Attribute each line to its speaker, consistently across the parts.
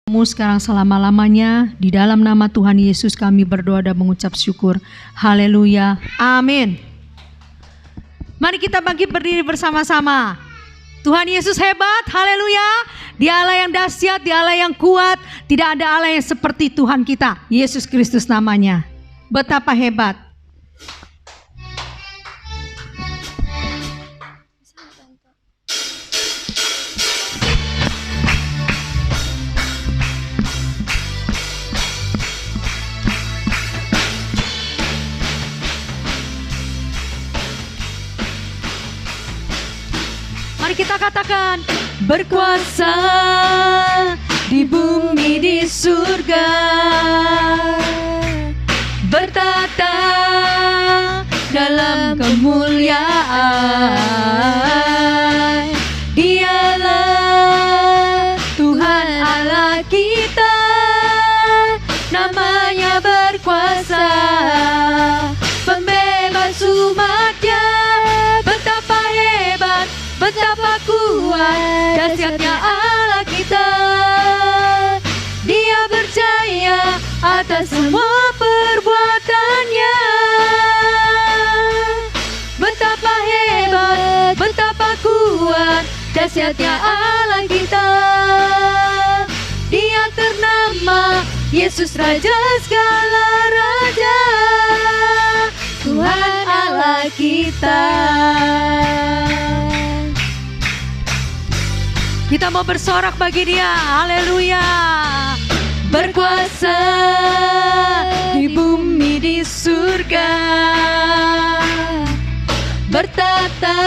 Speaker 1: Sekarang selama-lamanya, di dalam nama Tuhan Yesus kami berdoa dan mengucap syukur. Haleluya, amin. Mari kita bangkit berdiri bersama-sama. Tuhan Yesus hebat, haleluya. Dia Allah yang dahsyat, Dia Allah yang kuat. Tidak ada Allah yang seperti Tuhan kita, Yesus Kristus namanya. Betapa hebat. Mari kita katakan, berkuasa di bumi di surga, bertata dalam kemuliaan. Dialah Tuhan Allah kita, namanya berkuasa, pembebas umatnya. Betapa hebat, betapa kuat, dahsyatnya Allah kita. Dia berjaya atas semua perbuatannya. Betapa hebat, betapa kuat, dahsyatnya Allah kita. Dia ternama Yesus Raja segala raja, Tuhan Allah kita. Kita mau bersorak bagi Dia, haleluya. Berkuasa di bumi di surga, bertata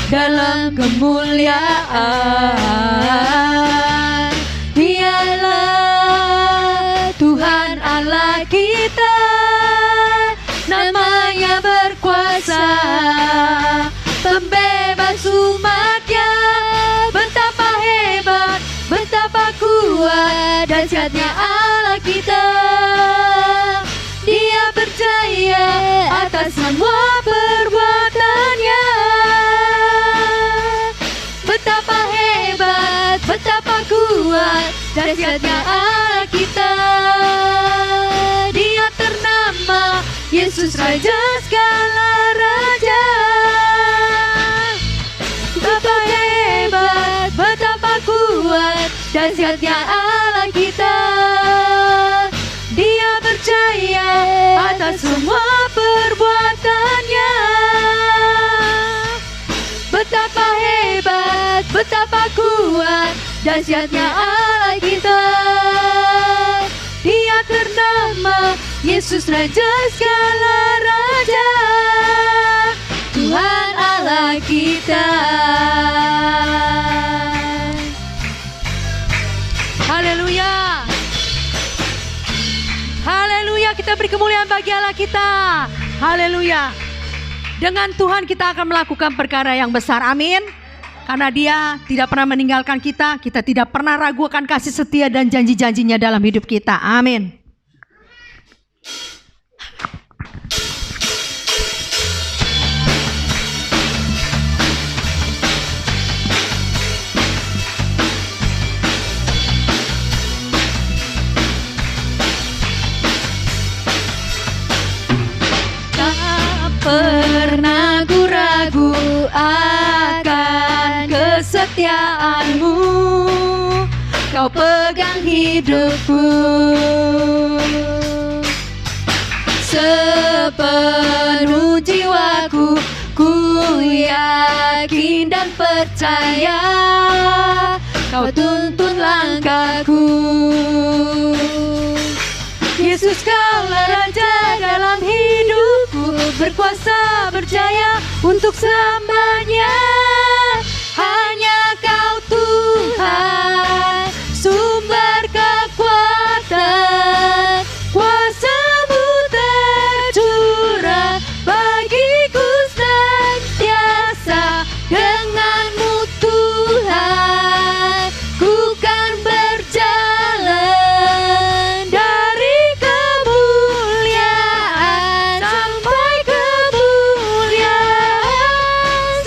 Speaker 1: dalam kemuliaan. Dialah Tuhan Allah kita, namanya berkuasa, pembebas umatnya. Betapa hebat, betapa kuat, dahsyatnya Allah kita. Dia berjaya atas semua perbuatannya. Betapa hebat, betapa kuat, dahsyatnya Allah kita. Dia ternama Yesus Raja segala raja. Betapa hebat, betapa kuat, dahsyatnya Allah kita. Dia berjaya atas semua perbuatannya. Betapa hebat, betapa kuat, dahsyatnya Allah kita. Dia ternama Yesus Raja segala raja, Tuhan Allah kita. Haleluya. Haleluya, kita beri kemuliaan bagi Allah kita. Haleluya. Dengan Tuhan kita akan melakukan perkara yang besar, amin. Karena Dia tidak pernah meninggalkan kita, kita tidak pernah ragukan kasih setia dan janji-janjinya dalam hidup kita, amin. Pernah ku ragu akan kesetiaanmu, Kau pegang hidupku. Sepenuh jiwaku ku yakin dan percaya, Kau tuntun langkahku. Yesus, Kaulah Raja dalam hidupku, berkuasa berjaya untuk selamanya. Hanya Kau Tuhan, sumber kekuatan, kuasa-Mu tercurah bagiku senantiasa. Dengan-Mu Tuhan, ku kan berjalan dari kemuliaan sampai kemuliaan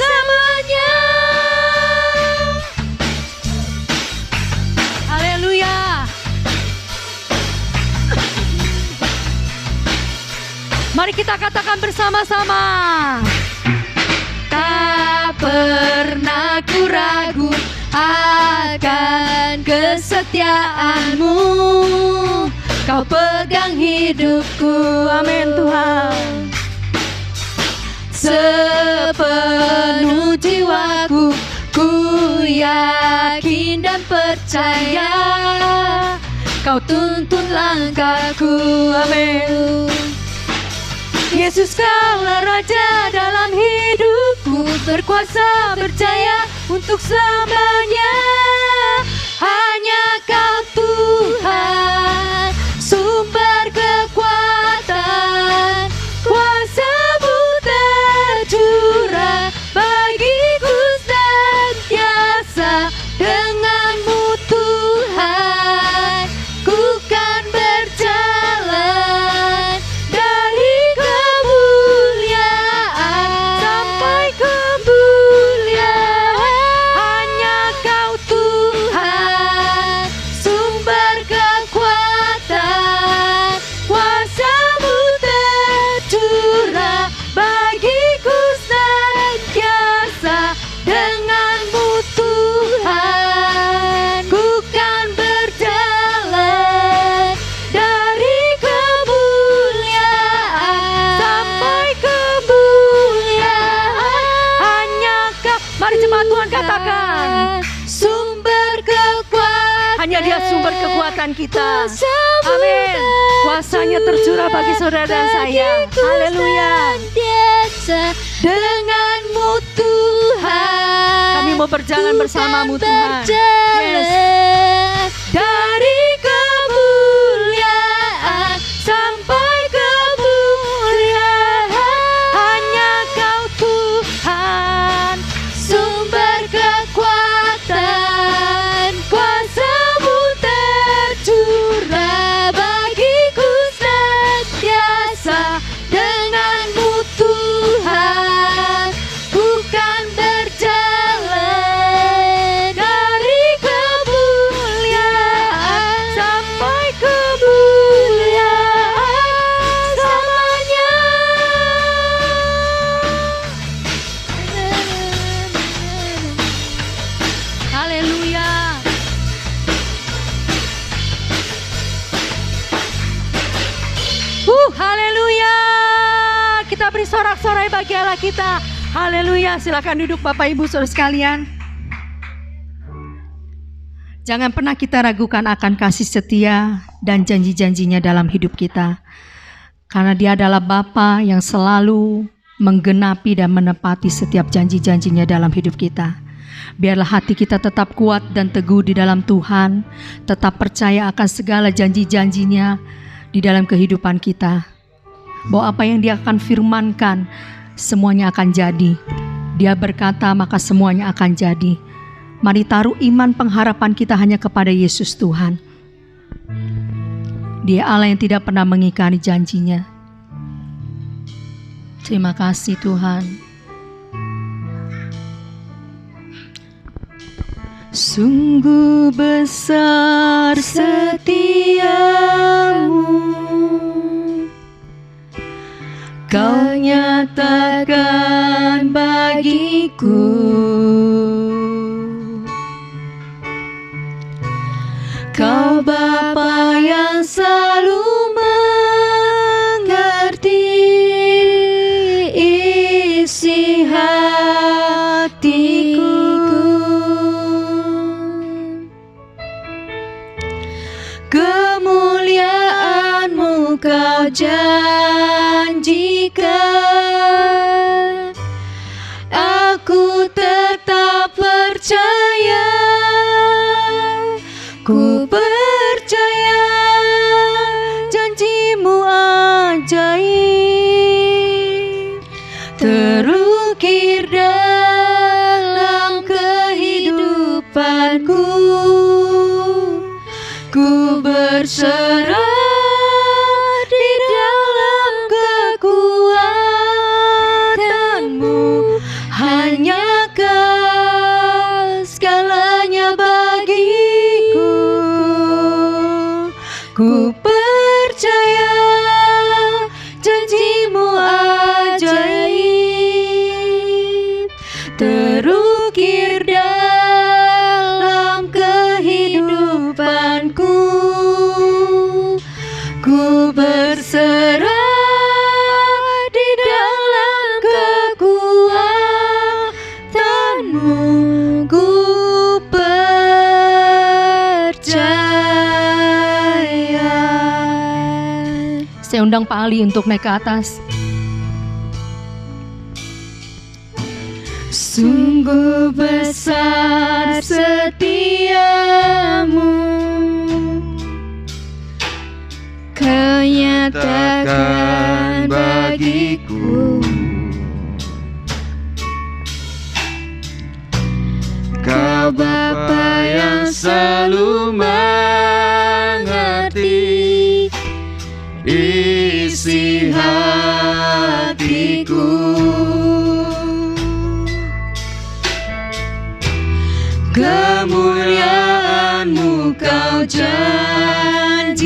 Speaker 1: selamanya. Mari kita katakan bersama-sama. Tak pernah ku ragu akan kesetiaan-Mu. Kau pegang hidupku, amin Tuhan. Sepenuh jiwaku, ku yakin dan percaya, Kau tuntun langkahku, amin. Yesus, Kaulah Raja dalam hidupku, berkuasa berjaya untuk selamanya. Hanya Kau Tuhan, sumber kekuatan, kuasa-Mu tercurah bagiku senantiasa. Dengan-Mu Tuhan, ku kan berjalan dari kemuliaan sampai kemuliaan. Hanya Kau Tuhan, sumber kekuatan, kuasa-Mu tercurah bagiku senantiasa. Dengan-Mu Tuhan, ku kan berjalan dari kemuliaan sampai kemuliaan. Hanya Kau, mari jemaat Tuhan katakan, sumber kekuatan. Hanya Dia sumber kekuatan kita. Amin. Kuasanya tercurah bagi saudara dan saya. Haleluya. Dengan-Mu Tuhan, kami mau berjalan bersama-Mu Tuhan. Yes. Dari kemuliaan sampai kemuliaan. Hanya Kau Tuhan, sumber kekuatan, kuasa-Mu tercurah bagiku senantiasa. Dengan-Mu Tuhan, ku kan berjalan dari kemuliaan sampai kemuliaan selamanya. Haleluya. Haleluya. Kita beri sorak-sorai bagi Allah kita. Haleluya. Silakan duduk Bapak Ibu Saudara sekalian. Jangan pernah kita ragukan akan kasih setia dan janji-janjinya dalam hidup kita. Karena Dia adalah Bapa yang selalu menggenapi dan menepati setiap janji-janjinya dalam hidup kita. Biarlah hati kita tetap kuat dan teguh di dalam Tuhan. Tetap percaya akan segala janji-janjinya di dalam kehidupan kita. Bahwa apa yang Dia akan firmankan, semuanya akan jadi. Dia berkata, maka semuanya akan jadi. Mari taruh iman pengharapan kita hanya kepada Yesus Tuhan. Dia Allah yang tidak pernah mengingkari janjinya. Terima kasih Tuhan. Sungguh besar setiamu, Kau nyatakan bagiku. Kau Bapa yang selalu mengerti isi hatiku. Kemuliaan-Mu Kau janjikan, aku tetap percaya. Ku percaya janji-Mu ajaib, terukir dalam kehidupanku. Ku berserah di dalam kekuatan-Mu. Hanya Kau segalanya bagiku. Ku percaya janji-Mu Saya undang Pak Ali untuk naik ke atas. Sungguh besar setiamu, Kau nyatakan bagiku. Kau Bapa yang selalu mengerti isi hatiku. Kemuliaan-Mu Kau janjikan,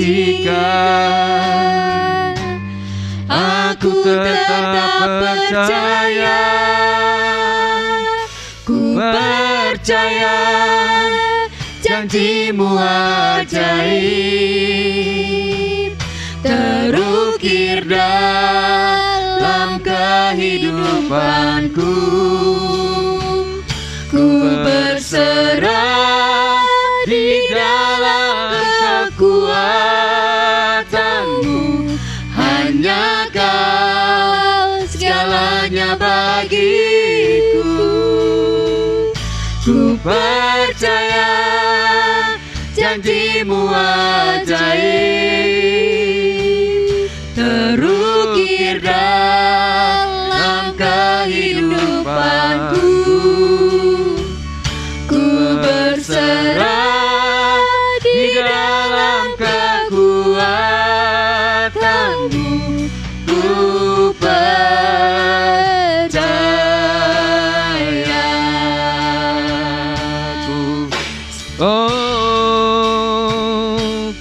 Speaker 1: aku tetap percaya. Ku percaya janji-Mu ajaib, terukir dalam kehidupanku. Ku berserah di dalam kekuatan-Mu, hanya Kau segalanya bagiku. Ku percaya janji-Mu ajaib, terukir dalam kehidupanku. Ku berserah di dalam kekuatan-Mu. Ku percaya.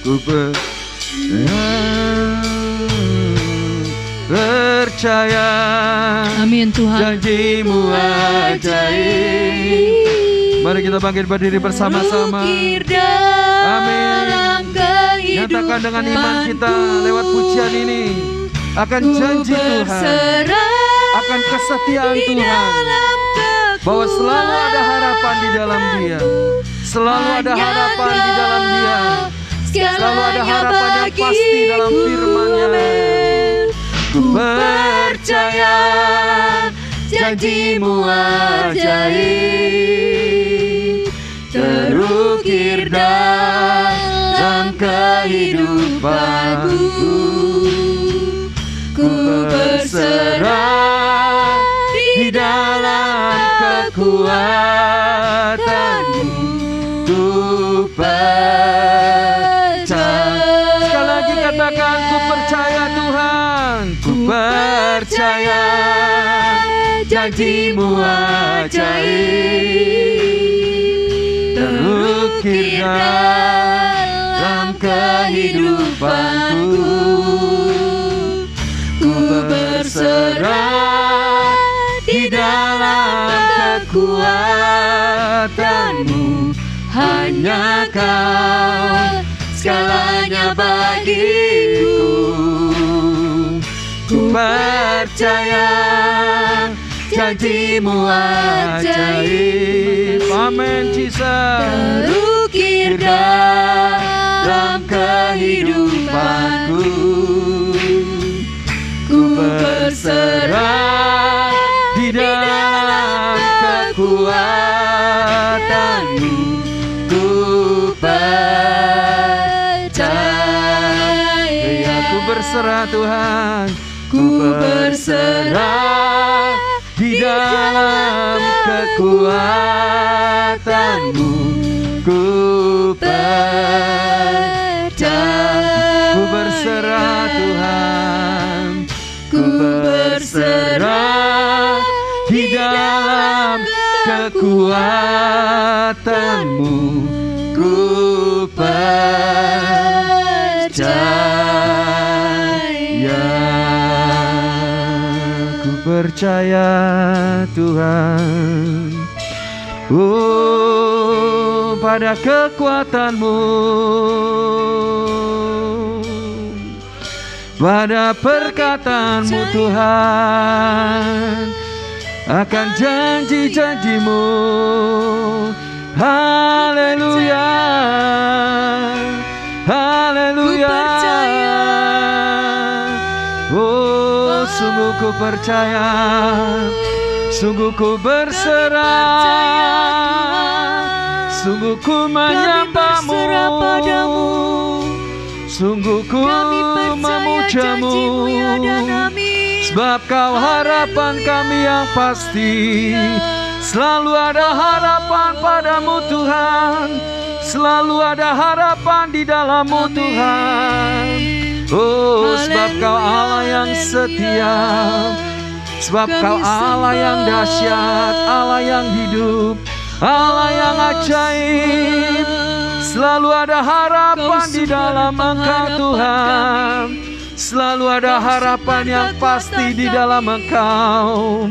Speaker 1: Ku percaya. Amin Tuhan. Janji-Mu ajaib. Mari kita bangkit berdiri bersama-sama. Amin. Nyatakan dengan iman kita lewat pujian ini akan janji Tuhan, akan kesetiaan Tuhan, bahwa selalu ada harapan di dalam Dia, selalu ada harapan di dalam Dia, selalu ada harapan yang pasti dalam firman-Nya. Ku percaya janji-Mu ajaib, terukir dalam kehidupanku. Ku berserah di dalam kekuatan-Mu. Ku percaya. Sekali lagi katakan, ku percaya Tuhan. Ku percaya janji-Mu ajaib, terukir dalam kehidupanku. Ku berserah di dalam kekuatan-Mu, hanya Kau segalanya bagiku. Ku percaya janji-Mu ajaib. Amin, Jesus. Terukir dalam kehidupanku. Ku berserah di dalam kekuatan-Mu. Ku percaya. Ku berserah Tuhan. Ku berserah di dalam kekuatan-Mu. Ku percaya. Ku berserah Tuhan. Ku berserah di dalam kekuatan-Mu. Ku percaya. Ku percaya Tuhan. Oh, pada kekuatan-Mu, pada perkataan-Mu Tuhan, akan janji-janji-Mu. Haleluya, haleluya.
Speaker 2: sungguh ku percaya, sungguh ku berserah, sungguh ku menyembahmu, sungguh ku memujamu, sebab kau harapan kami yang pasti. Selalu ada harapan padamu Tuhan, selalu ada harapan di dalam-Mu Tuhan. Oh, sebab kau Allah yang setia, sebab kau Allah yang dahsyat, Allah yang hidup, Allah yang ajaib. Selalu ada harapan di dalam Engkau Tuhan, selalu ada harapan yang pasti di dalam Engkau.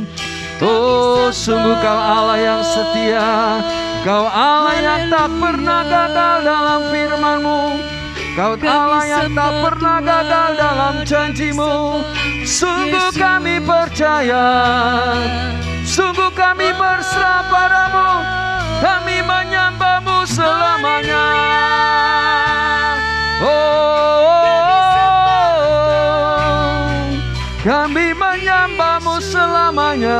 Speaker 2: Oh, sungguh kau Allah yang setia, kau Allah yang tak pernah gagal dalam firman-Mu, kau Allah yang tak pernah gagal dalam janji-Mu. Sungguh kami percaya, sungguh kami berserah padamu, kami menyembah-Mu selamanya. Kami menyembah-Mu selamanya.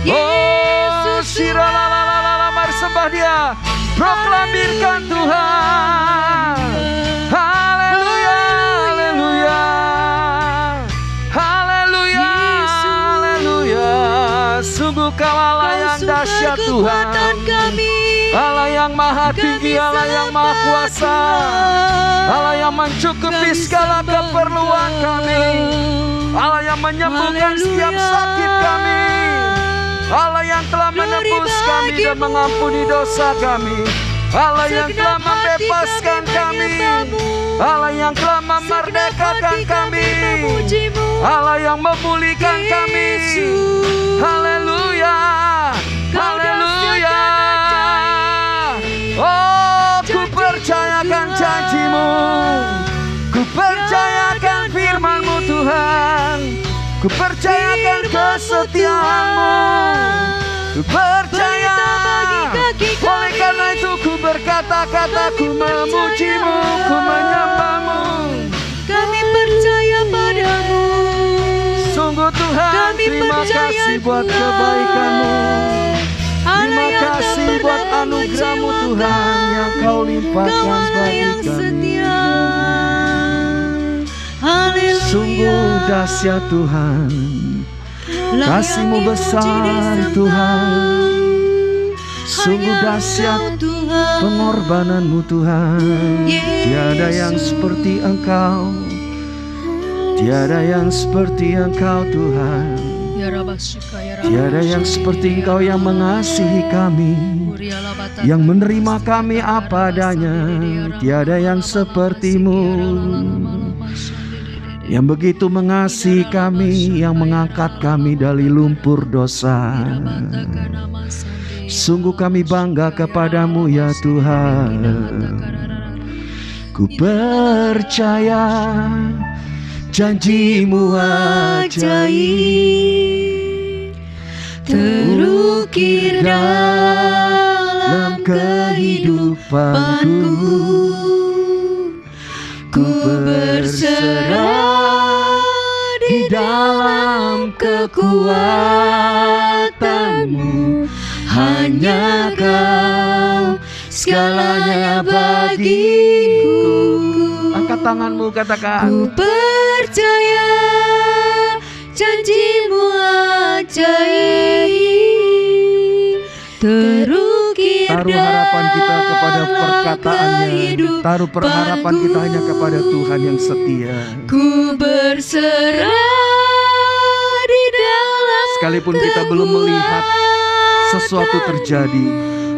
Speaker 2: Oh, siralalalala, mari sembah Dia, proklamirkan Tuhan. Haleluya, haleluya, haleluya, haleluya. Sungguh kau Allah yang dahsyat Tuhan, Allah yang maha tinggi, Allah yang maha kuasa, Allah yang mencukupi segala keperluan kami, Allah yang menyembuhkan setiap sakit kami, Allah yang telah menebus kami dan mengampuni dosa kami, Allah yang telah membebaskan kami, Allah yang telah memerdekakan kami, Allah yang memulihkan kami. Haleluya, haleluya. Oh, ku percayakan janji-Mu, ku percayakan firman-Mu Tuhan, ku percayakan kesetiaan-Mu, ku percaya. Oleh karena itu ku berkata-kata, ku memuji-Mu, ku menyembah-Mu. Kami percaya padamu. Sungguh Tuhan, terima kasih buat kebaikan-Mu, terima kasih buat anugerah-Mu Tuhan yang Kau limpahkan bagi kami. Sungguh dahsyat Tuhan, kasih-Mu besar Tuhan. Sungguh dahsyat pengorbanan-Mu Tuhan. Tiada yang seperti Engkau, tiada yang seperti Engkau Tuhan. Tiada yang seperti Engkau yang mengasihi kami, yang menerima kami apa adanya. Tiada yang seperti-Mu, yang begitu mengasihi kami, yang mengangkat kami dari lumpur dosa. Sungguh kami bangga kepadamu ya Tuhan. Ku percaya janji-Mu ajaib, terukir dalam kehidupanku. Ku berserah di dalam kekuatan-Mu. Hanya Kau segalanya bagiku. Angkat tanganmu, katakan. Ku percaya janji-Mu ajaib, terukir. Taruh harapan kita kepada perkataannya, taruh pengharapan kita hanya kepada Tuhan yang setia. Ku berserah di dalam. Sekalipun kita belum melihat sesuatu terjadi,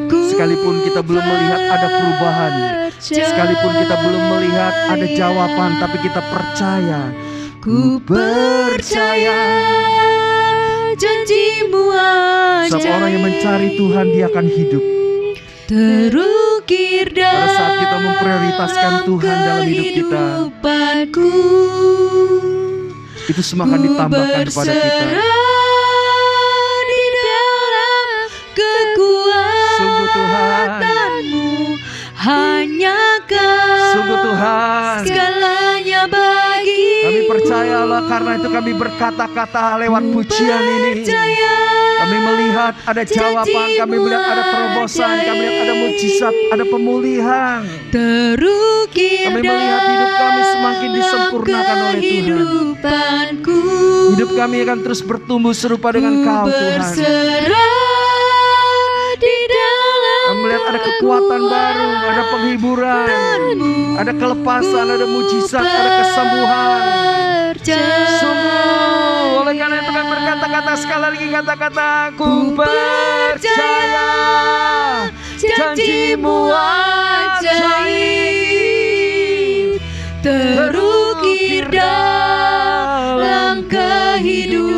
Speaker 2: sekalipun kita belum melihat ada perubahan, sekalipun kita belum melihat ada jawaban, tapi kita percaya. Ku percaya janji-Mu ajaib. Setiap orang yang mencari Tuhan, dia akan hidup. Terukir pada saat kita memprioritaskan Tuhan dalam hidup kita, itu semua akan ditambahkan kepada kita. Hanya Kau, sungguh Tuhan, segalanya bagi. Kami percayalah, karena itu kami berkata-kata lewat pujian ini. Kami melihat ada jawaban, kami melihat ada terobosan, kami melihat ada mujizat, ada pemulihan. Kami melihat hidup kami semakin disempurnakan oleh Tuhan. Hidup kami akan terus bertumbuh serupa dengan Kau, Tuhan. Kami melihat ada kekuatan baru, ada penghiburan, ada kelepasan, ada mujizat, ada kesembuhan. Sungguh, oleh karena itu kami berkata-kata, sekali lagi kata-kata, ku percaya janji-Mu ajaib terukir dalam kehidupanku.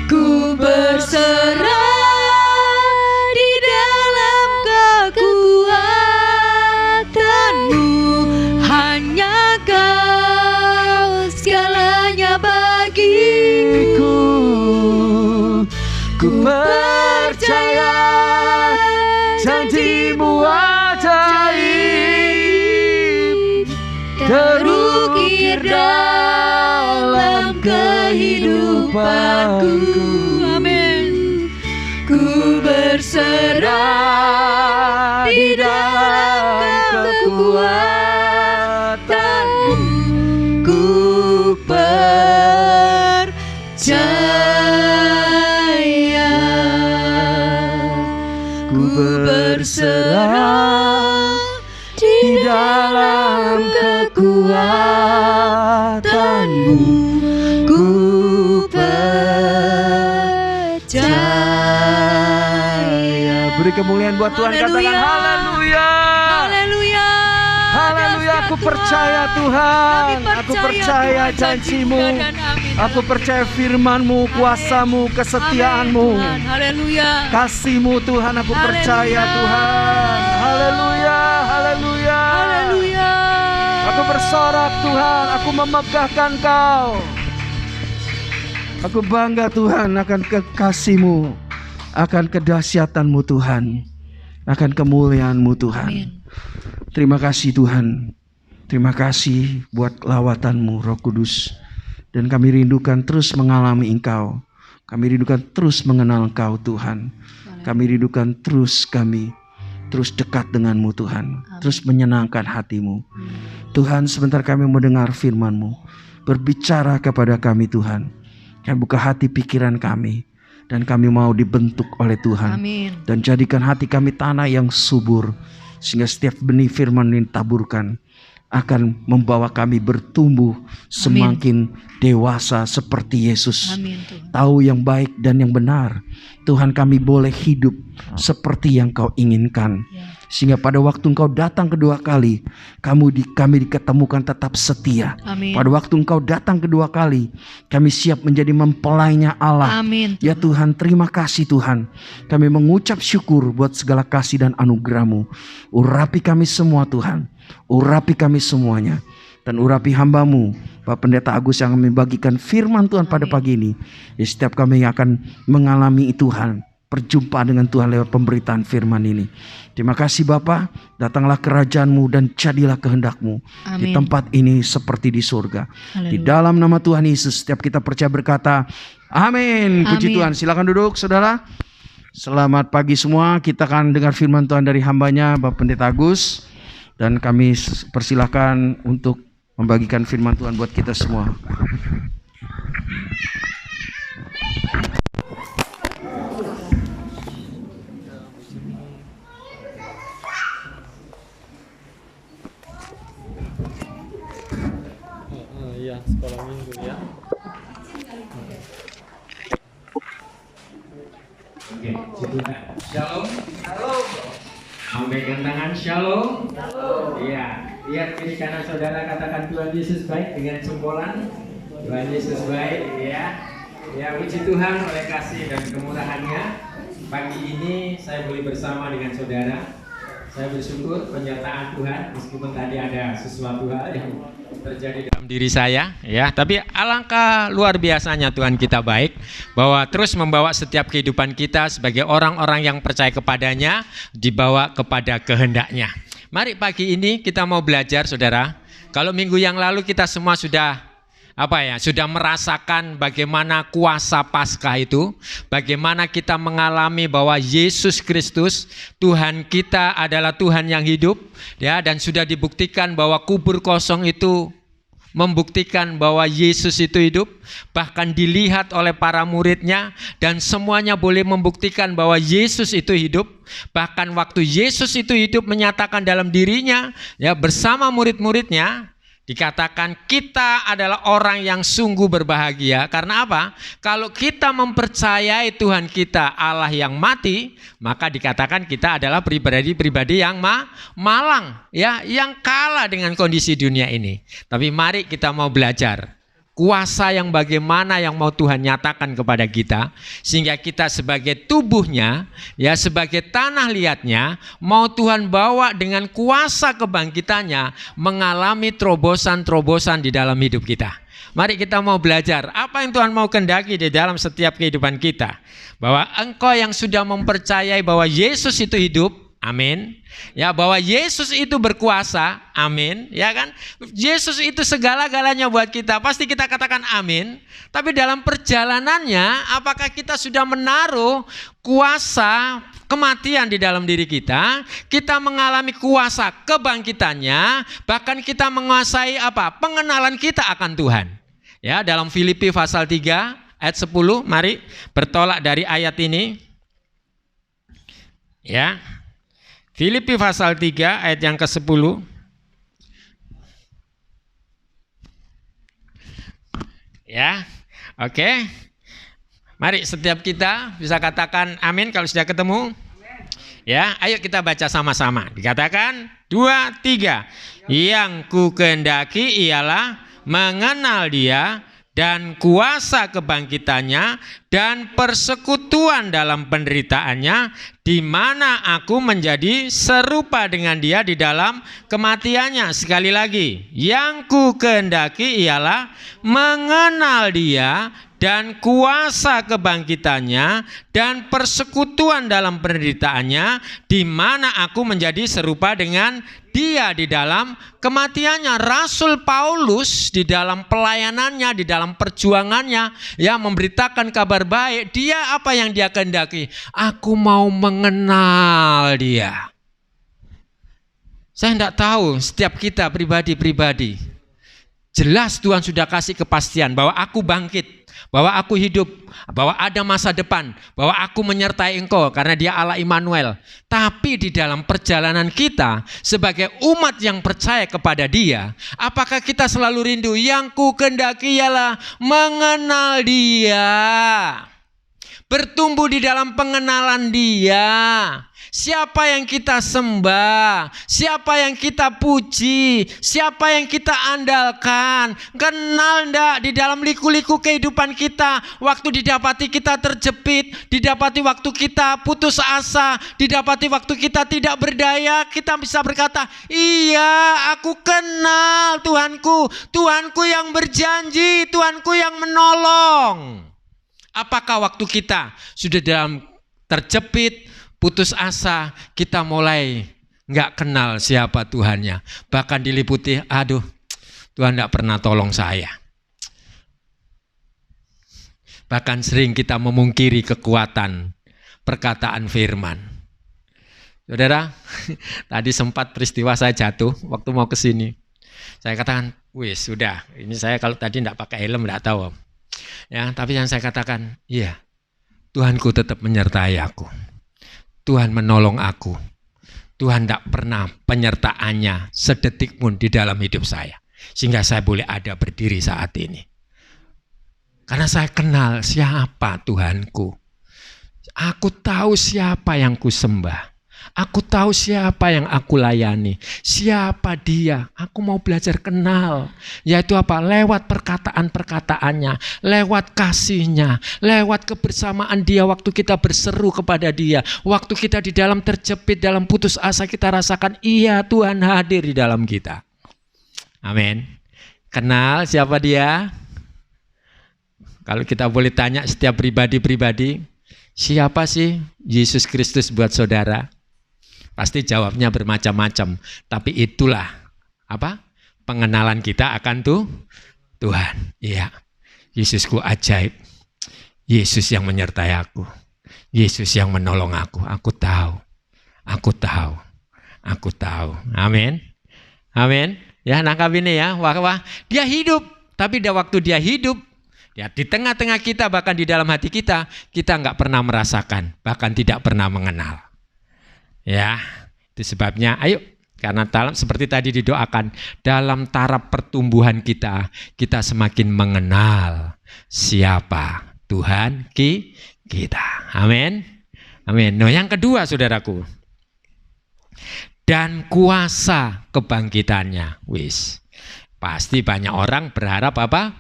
Speaker 2: Ku berserah di dalam kekuatan-Mu, hanya Kau segalanya bagiku. Ku percaya janji-Mu ajaib terukir dalam kehidupanku. Amin. Ku berserah di dalam kekuatan-Mu. Ku percaya. Ku berserah di dalam kekuatan-Mu. Ku percaya. Beri kemuliaan buat Tuhan. Katakan haleluya.
Speaker 1: Haleluya.
Speaker 2: Haleluya. Aku percaya Tuhan. Aku percaya janji-Mu. Aku percaya firman-Mu, kuasa-Mu, kesetiaan-Mu,
Speaker 1: Haleluya.
Speaker 2: kasih-Mu Tuhan. Aku percaya Tuhan. Haleluya. Haleluya.
Speaker 1: Haleluya.
Speaker 2: Aku bersorak Tuhan. Aku memegahkan Kau. Aku bangga Tuhan akan kekasih-Mu, akan kedahsyatan-Mu Tuhan, akan kemuliaan-Mu Tuhan.
Speaker 1: Amin.
Speaker 2: Terima kasih Tuhan. Terima kasih buat lawatan-Mu Roh Kudus. Dan kami rindukan terus mengalami Engkau. Kami rindukan terus mengenal Engkau Tuhan. Kami rindukan terus dekat dengan-Mu Tuhan. Terus menyenangkan hati-Mu. Tuhan, sebentar kami mendengar firman-Mu. Berbicara kepada kami Tuhan. Kami buka hati pikiran kami. Dan kami mau dibentuk oleh Tuhan.
Speaker 1: Amin.
Speaker 2: Dan jadikan hati kami tanah yang subur. Sehingga setiap benih firman yang ditaburkan akan membawa kami bertumbuh semakin dewasa seperti Yesus.
Speaker 1: Amin, Tuhan.
Speaker 2: Tahu yang baik dan yang benar. Tuhan, kami boleh hidup seperti yang Kau inginkan.
Speaker 1: Ya.
Speaker 2: Sehingga pada waktu Engkau datang kedua kali, kami diketemukan tetap setia.
Speaker 1: Amin.
Speaker 2: Pada waktu Engkau datang kedua kali, kami siap menjadi mempelainya Allah.
Speaker 1: Amin.
Speaker 2: Ya Tuhan, terima kasih Tuhan. Kami mengucap syukur buat segala kasih dan anugerah-Mu. Urapi kami semua Tuhan. Urapi kami semuanya. Dan urapi hamba-Mu, Pak Pendeta Agus, yang membagikan firman Tuhan pada pagi ini. Ya, setiap kami yang akan mengalami Tuhan, perjumpaan dengan Tuhan lewat pemberitaan firman ini. Terima kasih Bapa. Datanglah kerajaan-Mu dan jadilah kehendak-Mu di tempat ini seperti di surga. Haleluya. Di dalam nama Tuhan Yesus setiap kita percaya berkata amin. Puji Tuhan. Silakan duduk saudara. Selamat pagi semua. Kita akan dengar firman Tuhan dari hambanya Bapak Pendeta Agus. Dan kami persilahkan untuk membagikan firman Tuhan buat kita semua.
Speaker 3: Iya, sekolah minggu ya. Oke, shalom. Shalom. Memberikan tangan shalom. Iya, lihat kiri kanan saudara, katakan Tuhan Yesus baik dengan jempolan. Tuhan Yesus baik, ya. Ya, puji Tuhan oleh kasih dan kemurahannya. Pagi ini saya boleh bersama dengan saudara. Saya bersyukur penyertaan Tuhan, meskipun tadi ada sesuatu hal yang terjadi dalam diri saya, ya. Tapi alangkah luar biasanya Tuhan kita baik, bahwa terus membawa setiap kehidupan kita sebagai orang-orang yang percaya kepadanya, dibawa kepada kehendaknya. Mari pagi ini kita mau belajar saudara Kalau minggu yang lalu kita semua sudah sudah merasakan bagaimana kuasa Paskah itu, bagaimana kita mengalami bahwa Yesus Kristus Tuhan kita adalah Tuhan yang hidup, ya, dan sudah dibuktikan bahwa kubur kosong itu membuktikan bahwa Yesus itu hidup, bahkan dilihat oleh para muridnya dan semuanya boleh membuktikan bahwa Yesus itu hidup. Bahkan waktu Yesus itu hidup menyatakan dalam dirinya, ya, bersama murid-muridnya, dikatakan kita adalah orang yang sungguh berbahagia. Karena apa? Kalau kita mempercayai Tuhan kita Allah yang mati, maka dikatakan kita adalah pribadi-pribadi yang malang, ya, yang kalah dengan kondisi dunia ini. Tapi mari kita mau belajar kuasa yang bagaimana yang mau Tuhan nyatakan kepada kita, sehingga kita sebagai tubuhnya, ya, sebagai tanah liatnya, mau Tuhan bawa dengan kuasa kebangkitannya mengalami terobosan-terobosan di dalam hidup kita. Mari kita mau belajar apa yang Tuhan mau kehendaki di dalam setiap kehidupan kita. Bahwa engkau yang sudah mempercayai bahwa Yesus itu hidup, amin. Ya, bahwa Yesus itu berkuasa, amin, ya kan? Yesus itu segala-galanya buat kita, pasti kita katakan amin. Tapi dalam perjalanannya, apakah kita sudah menaruh kuasa kematian di dalam diri kita? Kita mengalami kuasa kebangkitannya, bahkan kita menguasai pengenalan kita akan Tuhan. Ya, dalam Filipi pasal 3 ayat 10, mari bertolak dari ayat ini. Ya. Filipi pasal 3 ayat yang ke-10. Ya, oke. Mari setiap kita bisa katakan amin kalau sudah ketemu. Ya, ayo kita baca sama-sama. Dikatakan 2, 3. Yang ku kehendaki ialah mengenal Dia dan kuasa kebangkitannya dan persekutuan dalam penderitaannya, di mana aku menjadi serupa dengan Dia di dalam kematiannya. Sekali lagi, yang ku kehendaki ialah mengenal Dia dan kuasa kebangkitannya dan persekutuan dalam penderitaannya, di mana aku menjadi serupa dengan Dia di dalam kematiannya. Rasul Paulus di dalam pelayanannya, di dalam perjuangannya, ya, memberitakan kabar baik. Dia apa yang dia kehendaki? Aku mau mengenal Dia. Saya tidak tahu setiap kita pribadi-pribadi. Jelas Tuhan sudah kasih kepastian bahwa aku bangkit, bahwa aku hidup, bahwa ada masa depan, bahwa aku menyertai engkau karena Dia Allah Immanuel. Tapi di dalam perjalanan kita sebagai umat yang percaya kepada Dia, apakah kita selalu rindu yang ku kehendaki ialah mengenal Dia, bertumbuh di dalam pengenalan Dia? Siapa yang kita sembah, siapa yang kita puji, siapa yang kita andalkan. Kenal enggak di dalam liku-liku kehidupan kita, waktu didapati kita terjepit, didapati waktu kita putus asa, didapati waktu kita tidak berdaya, kita bisa berkata, iya, aku kenal Tuhanku, Tuhanku yang berjanji, Tuhanku yang menolong. Apakah waktu kita sudah dalam terjepit, putus asa, kita mulai nggak kenal siapa Tuhannya, bahkan diliputi, aduh, Tuhan nggak pernah tolong saya. Bahkan sering kita memungkiri kekuatan perkataan firman. Saudara, tadi sempat peristiwa saya jatuh waktu mau ke sini. Saya katakan, wis sudah, ini saya kalau tadi nggak pakai helm nggak tahu. Ya, tapi yang saya katakan, iya, Tuhanku tetap menyertai aku. Tuhan menolong aku. Tuhan tidak pernah penyertaannya sedetik pun di dalam hidup saya. Sehingga saya boleh ada berdiri saat ini. Karena saya kenal siapa Tuhanku. Aku tahu siapa yang ku sembah. Aku tahu siapa yang aku layani. Siapa Dia. Aku mau belajar kenal. Yaitu apa? Lewat perkataan-perkataannya. Lewat kasihnya. Lewat kebersamaan Dia waktu kita berseru kepada Dia. Waktu kita di dalam terjepit, dalam putus asa, kita rasakan iya, Tuhan hadir di dalam kita. Amin. Kenal siapa Dia? Kalau kita boleh tanya setiap pribadi-pribadi, siapa sih Yesus Kristus buat saudara? Pasti jawabnya bermacam-macam, tapi itulah pengenalan kita akan Tuhan. Iya, Yesusku ajaib. Yesus yang menyertai aku. Yesus yang menolong aku. Aku tahu. Amin. Amin. Ya, nangkap ini ya. Wah, dia hidup. Tapi waktu dia hidup, ya di tengah-tengah kita, bahkan di dalam hati kita nggak pernah merasakan, bahkan tidak pernah mengenal. Ya, itu sebabnya ayo, karena seperti tadi didoakan, dalam taraf pertumbuhan kita semakin mengenal siapa Tuhan kita. Amin. Amin. Nah, yang kedua saudaraku, dan kuasa kebangkitannya. Wis, pasti banyak orang berharap apa?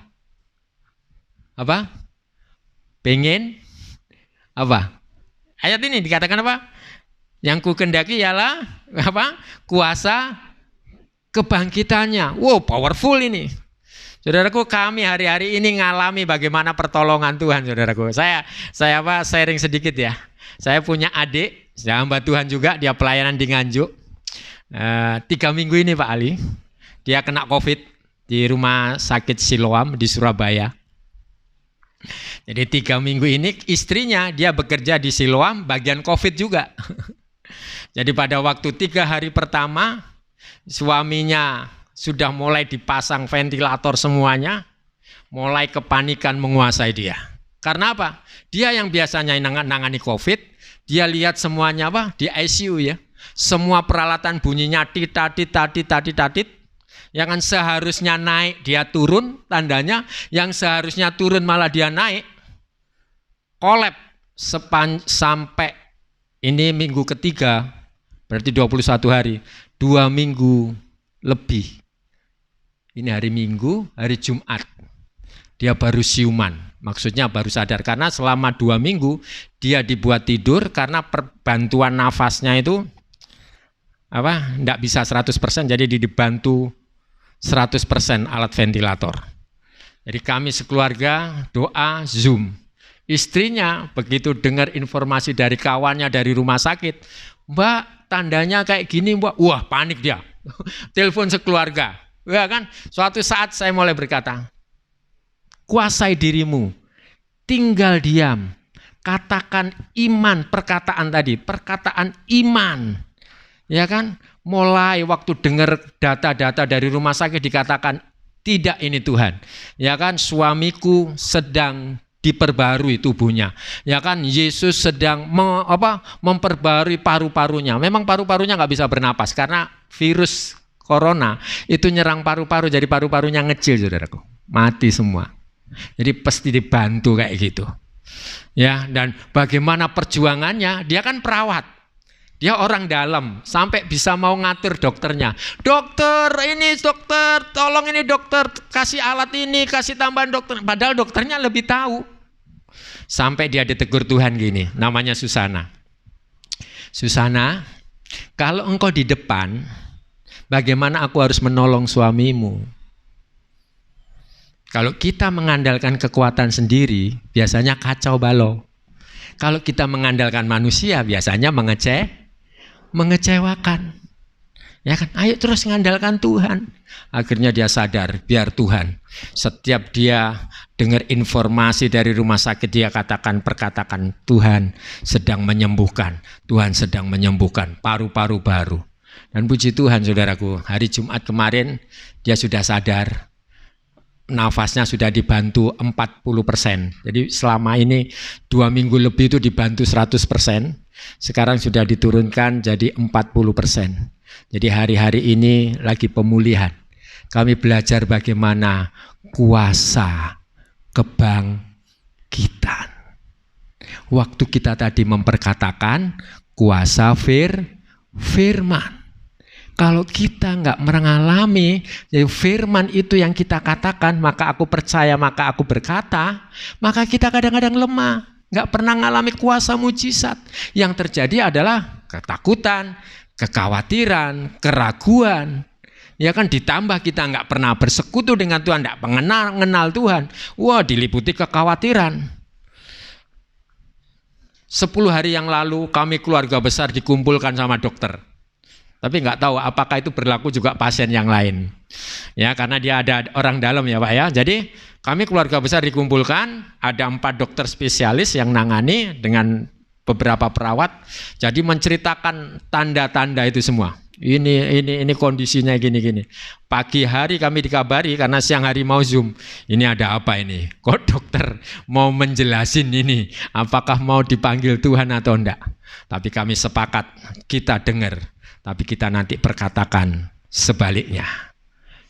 Speaker 3: Pengen apa? Ayat ini dikatakan apa? Yang ku kendaki ialah apa? Kuasa kebangkitannya. Wow, powerful ini. Saudaraku, kami hari-hari ini ngalami bagaimana pertolongan Tuhan, saudaraku. Saya sharing sedikit ya. Saya punya adik, hamba Tuhan juga, dia pelayanan di Nganjuk. 3 minggu ini Pak Ali, dia kena COVID di rumah sakit Siloam di Surabaya. Jadi 3 minggu ini istrinya dia bekerja di Siloam bagian COVID juga. Jadi pada waktu 3 hari pertama suaminya sudah mulai dipasang ventilator semuanya, mulai kepanikan menguasai dia. Karena apa? Dia yang biasanya nangani COVID, dia lihat semuanya apa? Di ICU ya. Semua peralatan bunyinya tit-tit. Yang kan seharusnya naik dia turun, tandanya yang seharusnya turun malah dia naik. Kolab sampai ini minggu ketiga, berarti 21 hari, 2 minggu lebih. Ini hari Minggu, hari Jumat. Dia baru siuman, maksudnya baru sadar. Karena selama 2 minggu dia dibuat tidur karena perbantuan nafasnya itu enggak bisa 100%, jadi dibantu 100% alat ventilator. Jadi kami sekeluarga doa Zoom. Istrinya begitu dengar informasi dari kawannya dari rumah sakit, Mbak, tandanya kayak gini Mbak. Wah, panik dia. Telepon sekeluarga. Ya kan? Suatu saat saya mulai berkata, kuasai dirimu, tinggal diam. Katakan iman, perkataan iman. Ya kan? Mulai waktu dengar data-data dari rumah sakit dikatakan tidak, ini Tuhan. Ya kan, suamiku sedang diperbarui tubuhnya. Ya kan, Yesus sedang memperbarui paru-parunya. Memang paru-parunya nggak bisa bernapas karena virus corona itu nyerang paru-paru, jadi paru-parunya ngecil, saudaraku. Mati semua. Jadi pasti dibantu kayak gitu. Ya, dan bagaimana perjuangannya? Dia kan perawat. Dia orang dalam, sampai bisa mau ngatur dokternya. Dokter, tolong ini dokter, kasih alat ini, kasih tambahan dokter. Padahal dokternya lebih tahu. Sampai dia ditegur Tuhan gini, namanya Susana. Susana, kalau engkau di depan, bagaimana aku harus menolong suamimu? Kalau kita mengandalkan kekuatan sendiri, biasanya kacau balau. Kalau kita mengandalkan manusia, biasanya mengecewakan. Ya kan? Ayo terus mengandalkan Tuhan. Akhirnya dia sadar, biar Tuhan. Setiap dia dengar informasi dari rumah sakit, dia perkatakan Tuhan sedang menyembuhkan. Tuhan sedang menyembuhkan paru-paru baru. Dan puji Tuhan, saudaraku, hari Jumat kemarin dia sudah sadar. Nafasnya sudah dibantu 40%. Jadi selama ini 2 minggu lebih itu dibantu 100%. Sekarang sudah diturunkan jadi 40%. Jadi hari-hari ini lagi pemulihan. Kami belajar bagaimana kuasa kebangkitan. Waktu kita tadi memperkatakan kuasa firman. Kalau kita nggak mengalami jadi firman itu yang kita katakan, maka aku percaya, maka aku berkata, maka kita kadang-kadang lemah, nggak pernah mengalami kuasa mujizat. Yang terjadi adalah ketakutan, kekhawatiran, keraguan. Ya kan, ditambah kita nggak pernah bersekutu dengan Tuhan, nggak mengenal Tuhan. Wah, diliputi kekhawatiran. 10 hari yang lalu kami keluarga besar dikumpulkan sama dokter. Tapi nggak tahu apakah itu berlaku juga pasien yang lain. Ya, karena dia ada orang dalam ya Pak ya. Jadi kami keluarga besar dikumpulkan, ada 4 dokter spesialis yang nangani dengan beberapa perawat. Jadi menceritakan tanda-tanda itu semua. Ini kondisinya gini-gini. Pagi hari kami dikabari karena siang hari mau Zoom. Ini ada apa ini? Kok dokter mau menjelasin ini? Apakah mau dipanggil Tuhan atau enggak? Tapi kami sepakat, kita dengar. Tapi kita nanti perkatakan sebaliknya.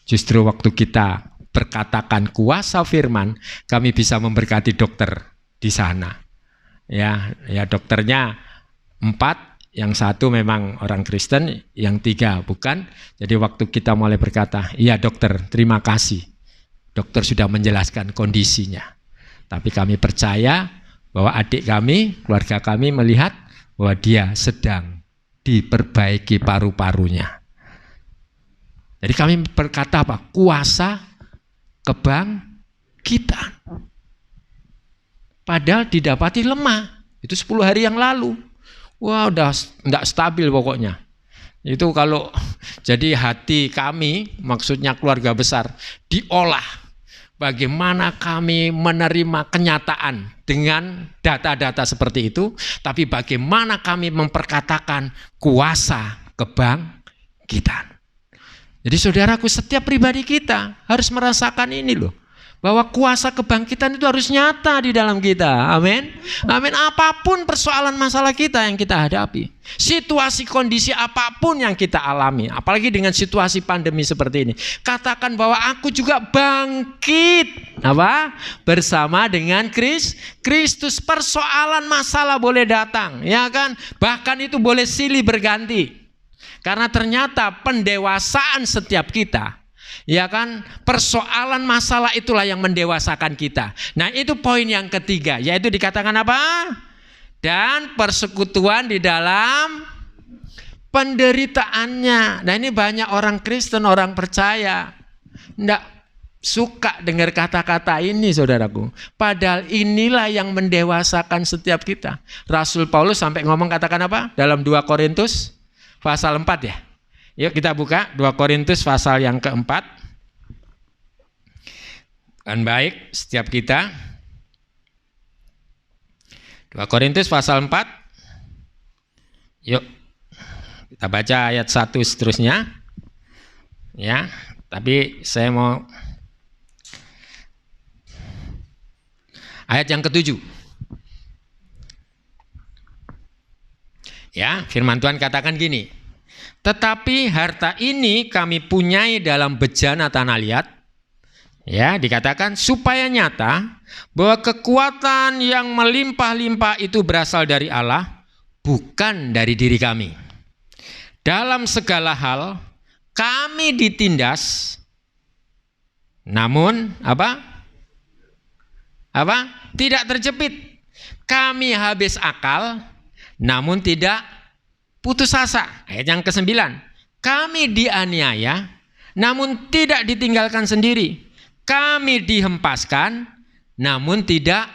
Speaker 3: Justru waktu kita perkatakan kuasa firman, kami bisa memberkati dokter di sana. Ya dokternya 4. Yang 1 memang orang Kristen, yang 3 bukan. Jadi waktu kita mulai berkata, iya dokter, terima kasih. Dokter sudah menjelaskan kondisinya. Tapi kami percaya bahwa adik kami, keluarga kami melihat bahwa dia sedang diperbaiki paru-parunya. Jadi kami berkata apa? Kuasa kebangkitan. Padahal didapati lemah. Itu 10 hari yang lalu. Wah, udah enggak stabil pokoknya. Itu kalau jadi hati kami, maksudnya keluarga besar, diolah. Bagaimana kami menerima kenyataan dengan data-data seperti itu, tapi bagaimana kami memperkatakan kuasa kebangkitan. Jadi saudaraku, setiap pribadi kita harus merasakan ini loh. Bahwa kuasa kebangkitan itu harus nyata di dalam kita. Amin. Amin. Apapun persoalan masalah kita yang kita hadapi, situasi kondisi apapun yang kita alami, apalagi dengan situasi pandemi seperti ini, katakan bahwa aku juga bangkit bersama dengan Kristus. Persoalan masalah boleh datang, ya kan? Bahkan itu boleh silih berganti. Karena ternyata pendewasaan setiap kita, ya kan, persoalan masalah itulah yang mendewasakan kita. Nah itu poin yang ketiga, yaitu dikatakan apa? Dan persekutuan di dalam penderitaannya. Nah ini banyak orang Kristen, orang percaya enggak suka dengar kata-kata ini saudaraku. Padahal inilah yang mendewasakan setiap kita. Rasul Paulus sampai ngomong katakan apa? Dalam 2 Korintus pasal 4 ya. Yuk kita buka 2 Korintus pasal yang keempat. Kan baik setiap kita. 2 Korintus pasal 4. Yuk kita baca ayat 1 seterusnya. Ya, tapi saya mau ayat yang ke-7. Ya, firman Tuhan katakan gini. Tetapi harta ini kami punyai dalam bejana tanah liat. Ya, dikatakan supaya nyata bahwa kekuatan yang melimpah-limpah itu berasal dari Allah, bukan dari diri kami. Dalam segala hal kami ditindas, namun tidak terjepit. Kami habis akal, namun tidak putus asa. Ayat yang ke-9. Kami dianiaya, namun tidak ditinggalkan sendiri. Kami dihempaskan, namun tidak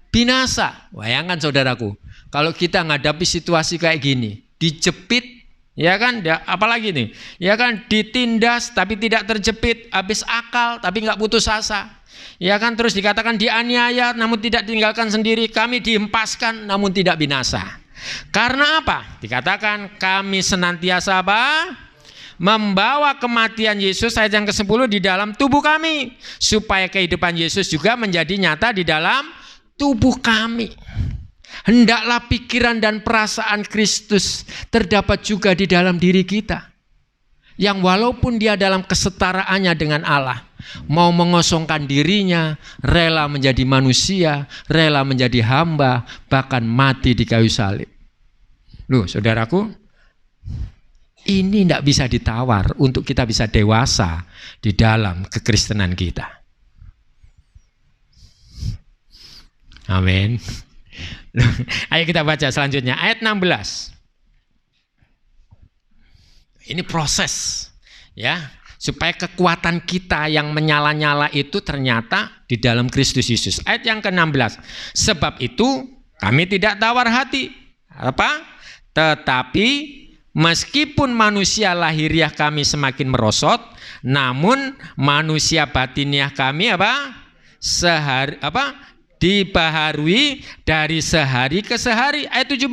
Speaker 3: binasa. Bayangkan saudaraku, kalau kita menghadapi situasi kayak gini, dijepit, ya kan, apalagi nih, ya kan, ditindas tapi tidak terjepit, habis akal tapi nggak putus asa. Ya kan, terus dikatakan dianiaya namun tidak ditinggalkan sendiri. Kami dihempaskan namun tidak binasa. Karena apa? Dikatakan kami senantiasa membawa kematian Yesus, ayat yang ke-10, di dalam tubuh kami, supaya kehidupan Yesus juga menjadi nyata di dalam tubuh kami. Hendaklah pikiran dan perasaan Kristus terdapat juga di dalam diri kita, yang walaupun dia dalam kesetaraannya dengan Allah, mau mengosongkan dirinya, rela menjadi manusia, rela menjadi hamba, bahkan mati di kayu salib. Loh saudaraku, ini tidak bisa ditawar untuk kita bisa dewasa di dalam kekristenan kita. Amin. Ayo kita baca selanjutnya ayat 16. Ini proses, ya, supaya kekuatan kita yang menyala-nyala itu ternyata di dalam Kristus Yesus. Ayat yang ke-16. Sebab itu kami tidak tawar hati, tetapi Meskipun manusia lahiriah kami semakin merosot, namun manusia batiniah kami dibaharui dari sehari ke sehari. Ayat 17.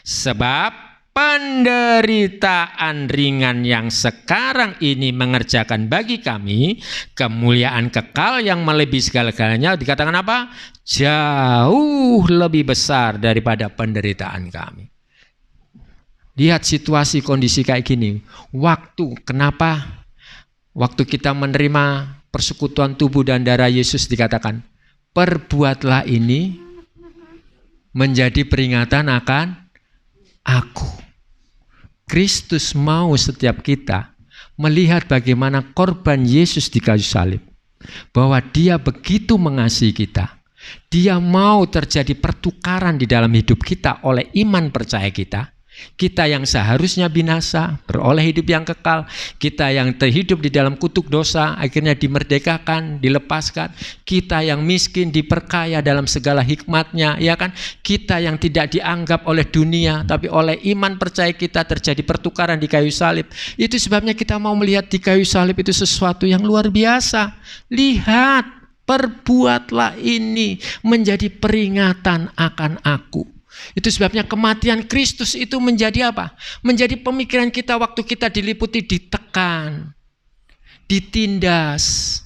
Speaker 3: Sebab penderitaan ringan yang sekarang ini mengerjakan bagi kami kemuliaan kekal yang melebihi segala-galanya. Dikatakan apa? Jauh lebih besar daripada penderitaan kami. Lihat situasi kondisi kayak gini. Kenapa waktu kita menerima persekutuan tubuh dan darah Yesus dikatakan, perbuatlah ini menjadi peringatan akan aku. Kristus mau setiap kita melihat bagaimana korban Yesus di kayu salib. Bahwa dia begitu mengasihi kita. Dia mau terjadi pertukaran di dalam hidup kita oleh iman percaya kita. Kita yang seharusnya binasa beroleh hidup yang kekal. Kita yang terhidup di dalam kutuk dosa akhirnya dimerdekakan, dilepaskan. Kita yang miskin diperkaya dalam segala hikmatnya, ya kan? Kita yang tidak dianggap oleh dunia, tapi oleh iman percaya kita terjadi pertukaran di kayu salib. Itu sebabnya kita mau melihat di kayu salib itu sesuatu yang luar biasa. Lihat, perbuatlah ini menjadi peringatan akan aku. Itu sebabnya kematian Kristus itu menjadi apa? Menjadi pemikiran kita waktu kita diliputi ditekan, ditindas,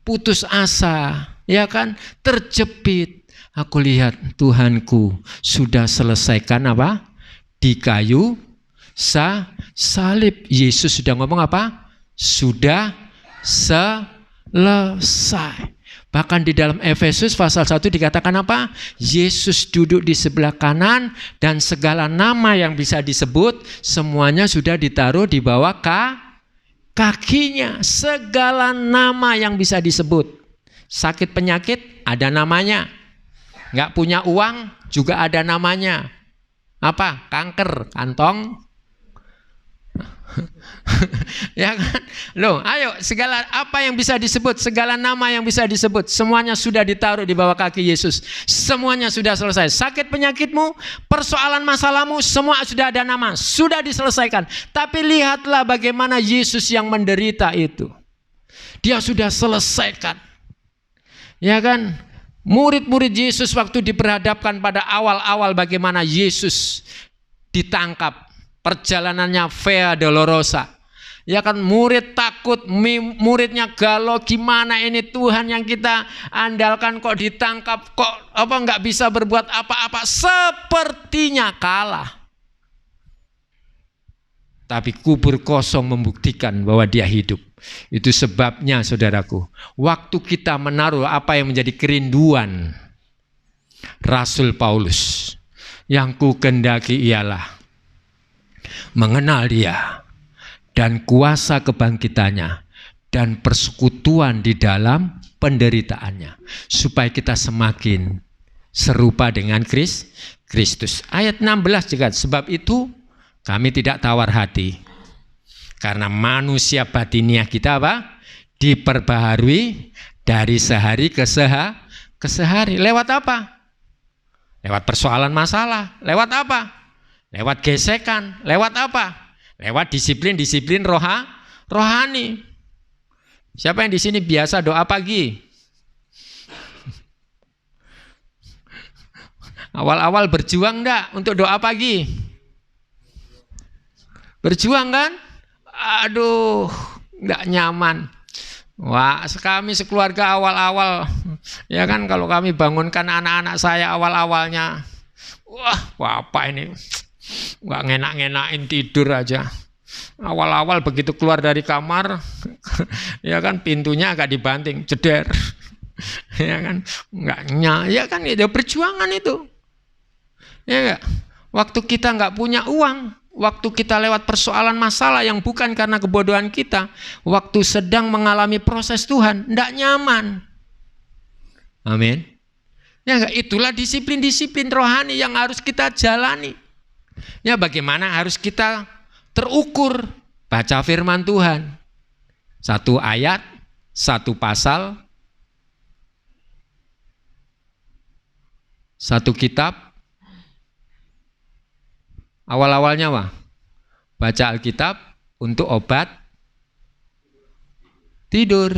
Speaker 3: putus asa, ya kan? Terjepit. Aku lihat Tuhanku sudah selesaikan apa? Di kayu salib. Yesus sudah ngomong apa? Sudah selesai. Bahkan di dalam Efesus pasal 1 dikatakan apa? Yesus duduk di sebelah kanan dan segala nama yang bisa disebut semuanya sudah ditaruh di bawah kakinya. Segala nama yang bisa disebut. Sakit penyakit ada namanya. Nggak punya uang juga ada namanya. Apa? Kanker, kantong. Ya kan? Loh, ayo segala apa yang bisa disebut, segala nama yang bisa disebut, semuanya sudah ditaruh di bawah kaki Yesus. Semuanya sudah selesai. Sakit penyakitmu, persoalan masalahmu, semua sudah ada nama, sudah diselesaikan. Tapi lihatlah bagaimana Yesus yang menderita itu. Dia sudah selesaikan. Ya kan? Murid-murid Yesus waktu diperhadapkan pada awal-awal bagaimana Yesus ditangkap. Perjalanannya Via Dolorosa. Ya kan, murid takut, muridnya galau, gimana ini Tuhan yang kita andalkan kok ditangkap, kok nggak bisa berbuat apa-apa, sepertinya kalah. Tapi kubur kosong membuktikan bahwa dia hidup. Itu sebabnya saudaraku, waktu kita menaruh apa yang menjadi kerinduan Rasul Paulus, yang ku kendaki ialah mengenal dia dan kuasa kebangkitannya dan persekutuan di dalam penderitaannya, supaya kita semakin serupa dengan Kristus. Ayat 16 juga, sebab itu kami tidak tawar hati karena manusia batiniah kita apa? Diperbaharui dari sehari ke sehari. Lewat apa? Lewat persoalan masalah. Lewat apa? Lewat gesekan. Lewat apa? Lewat disiplin-disiplin rohani. Siapa yang di sini biasa doa pagi? Awal-awal berjuang enggak untuk doa pagi? Berjuang kan? Aduh, enggak nyaman. Wah, kami sekeluarga awal-awal, ya kan, kalau kami bangunkan anak-anak saya awal-awalnya, wah, apa ini? Nggak ngenak-ngenakin tidur aja. Awal-awal begitu keluar dari kamar, ya kan, pintunya agak dibanting, jeder, ya kan, ya kan, itu perjuangan itu, ya enggak. Waktu kita nggak punya uang, waktu kita lewat persoalan masalah yang bukan karena kebodohan kita, waktu sedang mengalami proses Tuhan, nggak nyaman. Amin. Ya enggak, itulah disiplin-disiplin rohani yang harus kita jalani. Ya, bagaimana harus kita terukur baca firman Tuhan. Satu ayat, satu pasal, satu kitab. Awal-awalnya baca Alkitab untuk obat tidur.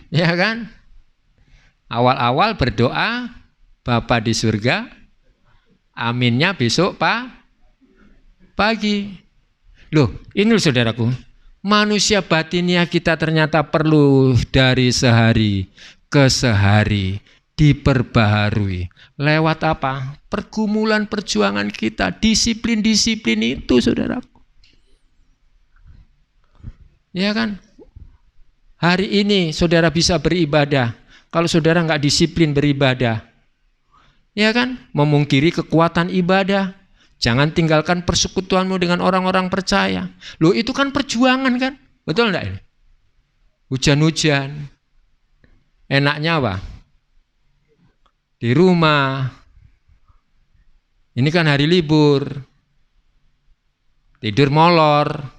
Speaker 3: Ya kan? Awal-awal berdoa, Bapa di surga, aminnya besok pagi. Loh, ini loh saudaraku, manusia batinia kita ternyata perlu dari sehari ke sehari diperbaharui. Lewat apa? Pergumulan perjuangan kita, disiplin-disiplin itu saudaraku. Ya kan? Hari ini saudara bisa beribadah. Kalau saudara nggak disiplin beribadah, ya kan? Memungkiri kekuatan ibadah. Jangan tinggalkan persekutuanmu dengan orang-orang percaya. Loh, itu kan perjuangan kan? Betul enggak ini? Hujan-hujan. Enaknya apa? Di rumah. Ini kan hari libur. Tidur molor.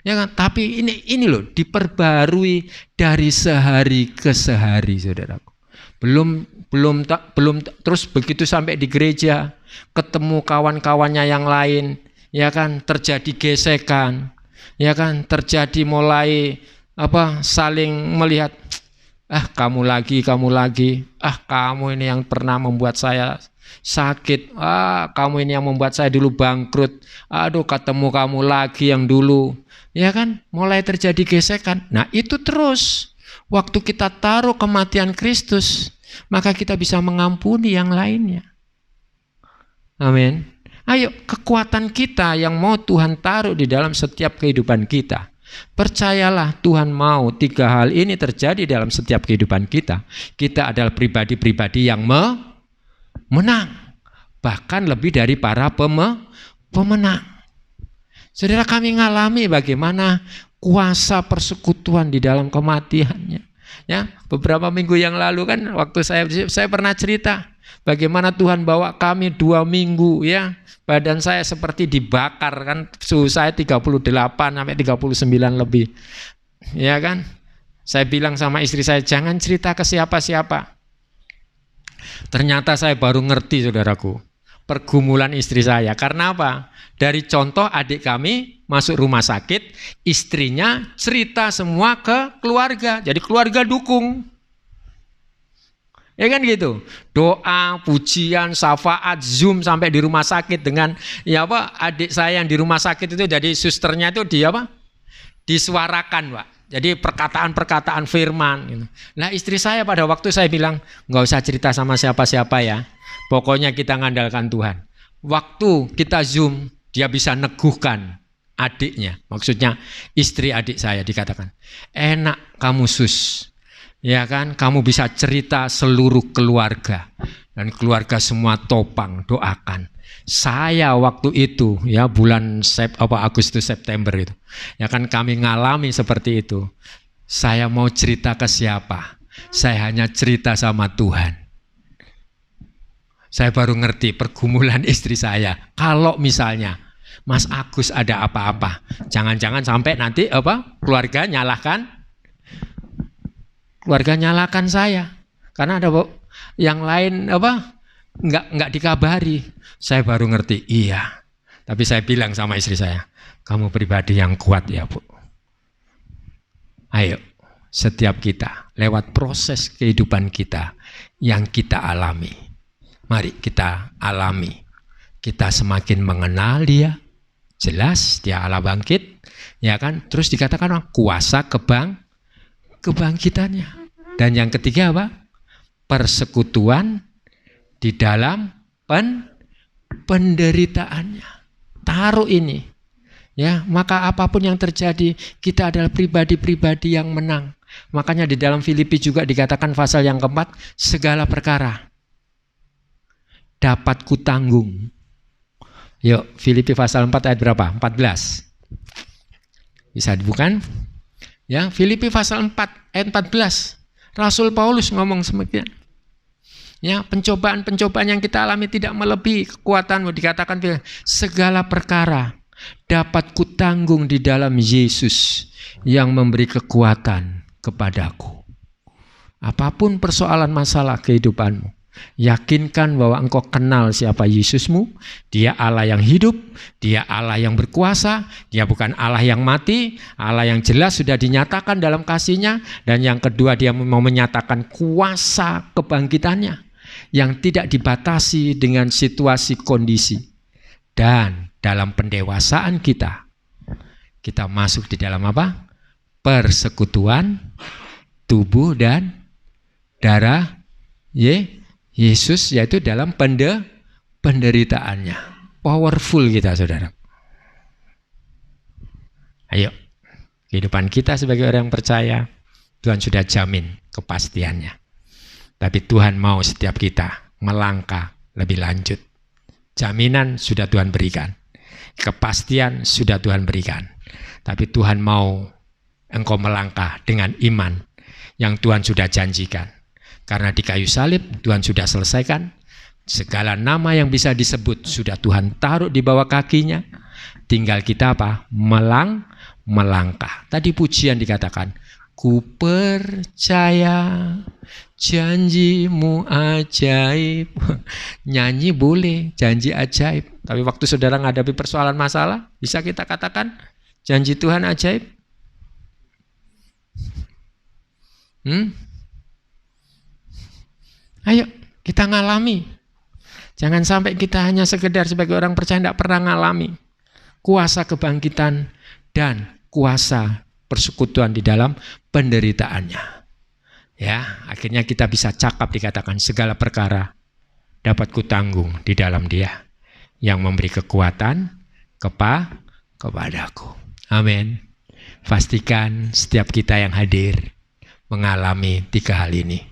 Speaker 3: Ya kan? Tapi ini loh, diperbarui dari sehari ke sehari, saudaraku. Belum terus begitu sampai di gereja, ketemu kawan-kawannya yang lain, ya kan, terjadi gesekan, ya kan, terjadi mulai saling melihat, kamu lagi, kamu ini yang pernah membuat saya sakit, kamu ini yang membuat saya dulu bangkrut, aduh ketemu kamu lagi yang dulu. Ya kan, mulai terjadi gesekan. Nah itu terus, waktu kita taruh kematian Kristus, maka kita bisa mengampuni yang lainnya. Amin. Ayo, kekuatan kita yang mau Tuhan taruh di dalam setiap kehidupan kita. Percayalah, Tuhan mau 3 hal ini terjadi dalam setiap kehidupan kita. Kita adalah pribadi-pribadi yang menang. Bahkan lebih dari para pemenang. Saudara, kami ngalami bagaimana kuasa persekutuan di dalam kematiannya. Ya, beberapa minggu yang lalu kan waktu saya pernah cerita bagaimana Tuhan bawa kami 2 minggu, ya. Badan saya seperti dibakar kan, suhu saya 38 sampai 39 lebih. Ya kan? Saya bilang sama istri saya, jangan cerita ke siapa-siapa. Ternyata saya baru ngerti, saudaraku, pergumulan istri saya. Karena apa? Dari contoh adik kami masuk rumah sakit, istrinya cerita semua ke keluarga. Jadi keluarga dukung. Ya kan gitu. Doa, pujian, syafaat, Zoom sampai di rumah sakit dengan adik saya yang di rumah sakit itu jadi susternya itu disuarakan, Pak. Jadi perkataan-perkataan firman gitu. Nah, istri saya pada waktu saya bilang, nggak usah cerita sama siapa-siapa ya. Pokoknya kita ngandalkan Tuhan. Waktu kita Zoom, dia bisa neguhkan adiknya. Maksudnya istri adik saya dikatakan, enak kamu sus. Ya kan, kamu bisa cerita seluruh keluarga. Dan keluarga semua topang, doakan. Saya waktu itu, ya bulan Agustus September itu. Ya kan kami ngalami seperti itu. Saya mau cerita ke siapa? Saya hanya cerita sama Tuhan. Saya baru ngerti pergumulan istri saya. Kalau misalnya Mas Agus ada apa-apa, jangan-jangan sampai nanti keluarga nyalakan saya. Karena ada yang lain nggak dikabari. Saya baru ngerti, iya. Tapi saya bilang sama istri saya, kamu pribadi yang kuat ya, Bu. Ayo, setiap kita lewat proses kehidupan kita yang kita alami. Mari kita alami. Kita semakin mengenal dia. Jelas dia Allah bangkit. Ya kan? Terus dikatakan kuasa kebangkitannya. Dan yang ketiga apa? Persekutuan di dalam penderitaannya. Taruh ini. Ya, maka apapun yang terjadi, kita adalah pribadi-pribadi yang menang. Makanya di dalam Filipi juga dikatakan pasal yang keempat, segala perkara dapat kutanggung. Yuk, Filipi pasal 4 ayat berapa? 14. Bisa dibuka? Ya, Filipi pasal 4 ayat 14. Rasul Paulus ngomong semikian. Ya, pencobaan-pencobaan yang kita alami tidak melebihi kekuatanmu. Dikatakan segala perkara dapat kutanggung di dalam Yesus yang memberi kekuatan kepadaku. Apapun persoalan masalah kehidupanmu, Yakinkan bahwa engkau kenal siapa Yesusmu. Dia Allah yang hidup, dia Allah yang berkuasa, dia bukan Allah yang mati, Allah yang jelas sudah dinyatakan dalam kasih-Nya. Dan yang kedua, dia mau menyatakan kuasa kebangkitannya yang tidak dibatasi dengan situasi kondisi. Dan dalam pendewasaan kita masuk di dalam apa? Persekutuan tubuh dan darah Yesus, yaitu dalam penderitaannya. Powerful kita, saudara. Ayo, kehidupan kita sebagai orang yang percaya, Tuhan sudah jamin kepastiannya. Tapi Tuhan mau setiap kita melangkah lebih lanjut. Jaminan sudah Tuhan berikan. Kepastian sudah Tuhan berikan. Tapi Tuhan mau engkau melangkah dengan iman yang Tuhan sudah janjikan. Karena di kayu salib Tuhan sudah selesaikan. Segala nama yang bisa disebut sudah Tuhan taruh di bawah kakinya. Tinggal kita apa? Melangkah. Tadi pujian dikatakan, ku percaya janjimu ajaib. Nyanyi boleh, janji ajaib. Tapi waktu saudara menghadapi persoalan masalah, bisa kita katakan janji Tuhan ajaib? Ayo kita ngalami. Jangan sampai kita hanya sekedar sebagai orang percaya tidak pernah ngalami kuasa kebangkitan dan kuasa persekutuan di dalam penderitaannya. Ya, akhirnya kita bisa cakap dikatakan segala perkara dapat kutanggung di dalam Dia yang memberi kekuatan kepadaku. Amin. Pastikan setiap kita yang hadir mengalami 3 hal ini.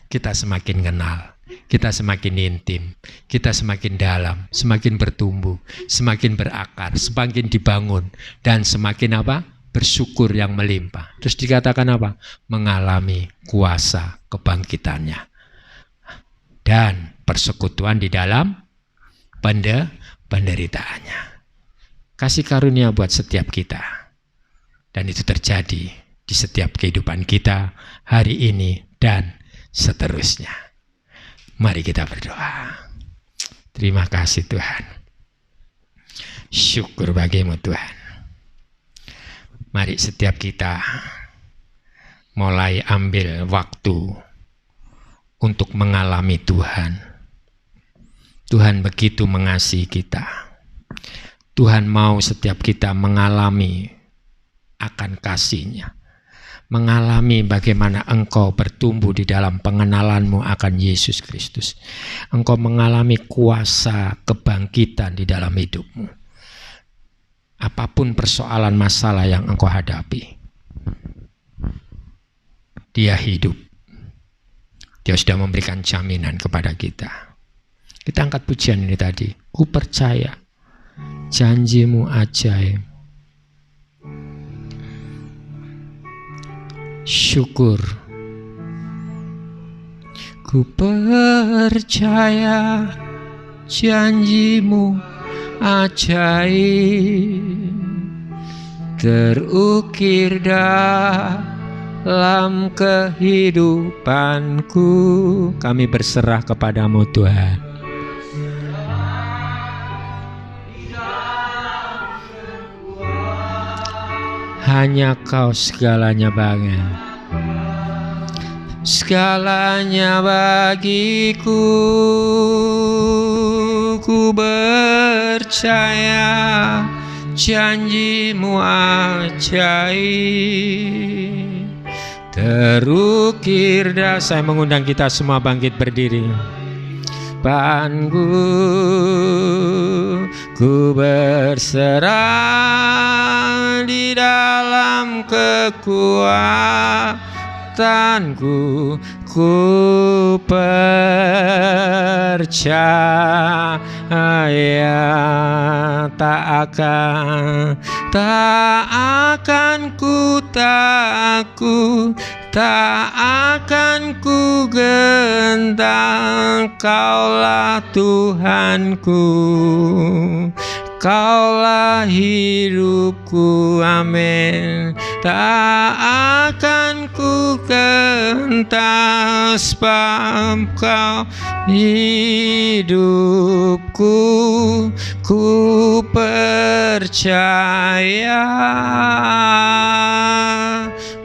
Speaker 3: Kita semakin kenal, kita semakin intim, kita semakin dalam, semakin bertumbuh, semakin berakar, semakin dibangun, dan semakin apa? Bersyukur yang melimpah. Terus dikatakan apa? Mengalami kuasa kebangkitannya. Dan persekutuan di dalam penderitaannya. Kasih karunia buat setiap kita. Dan itu terjadi di setiap kehidupan kita hari ini dan seterusnya. Mari kita berdoa. Terima kasih Tuhan. Syukur bagimu Tuhan. Mari setiap kita mulai ambil waktu untuk mengalami Tuhan. Tuhan begitu mengasihi kita. Tuhan mau setiap kita mengalami akan kasih-Nya. Mengalami bagaimana engkau bertumbuh di dalam pengenalanmu akan Yesus Kristus. Engkau mengalami kuasa kebangkitan di dalam hidupmu. Apapun persoalan masalah yang engkau hadapi, Dia hidup. Dia sudah memberikan jaminan kepada kita. Kita angkat pujian ini tadi. Ku percaya janjimu ajaib. Syukur. Ku percaya janjimu ajaib, terukir dalam kehidupanku. Kami berserah kepadamu Tuhan. Hanya Kau segalanya banget. Segalanya bagiku. Ku percaya janjimu ajaib, terukir dah. Saya mengundang kita semua bangkit berdiri. Panku ku berserah di dalam kekuatanku. Ku percaya tak akan ku takut, tak akan ku gentar. Kaulah Tuhanku,
Speaker 4: Kaulah hidupku, amin. Tak akan ku kental sebab Kau hidupku, ku percaya,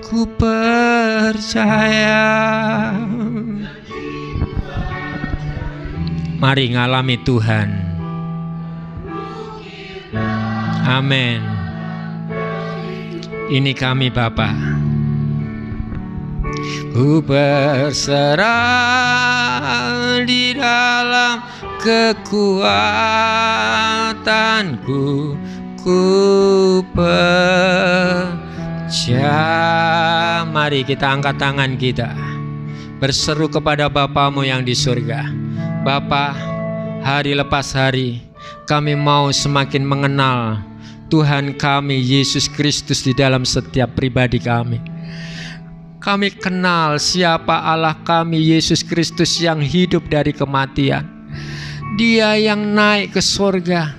Speaker 4: ku percaya. Mari ngalami Tuhan. Amin. Ini kami Bapa. Ku berserah di dalam kekuatanku, ku percaya. Mari kita angkat tangan kita, berseru kepada Bapamu yang di surga. Bapa, hari lepas hari kami mau semakin mengenal Tuhan kami Yesus Kristus di dalam setiap pribadi kami. Kami kenal siapa Allah kami Yesus Kristus yang hidup dari kematian. Dia yang naik ke surga,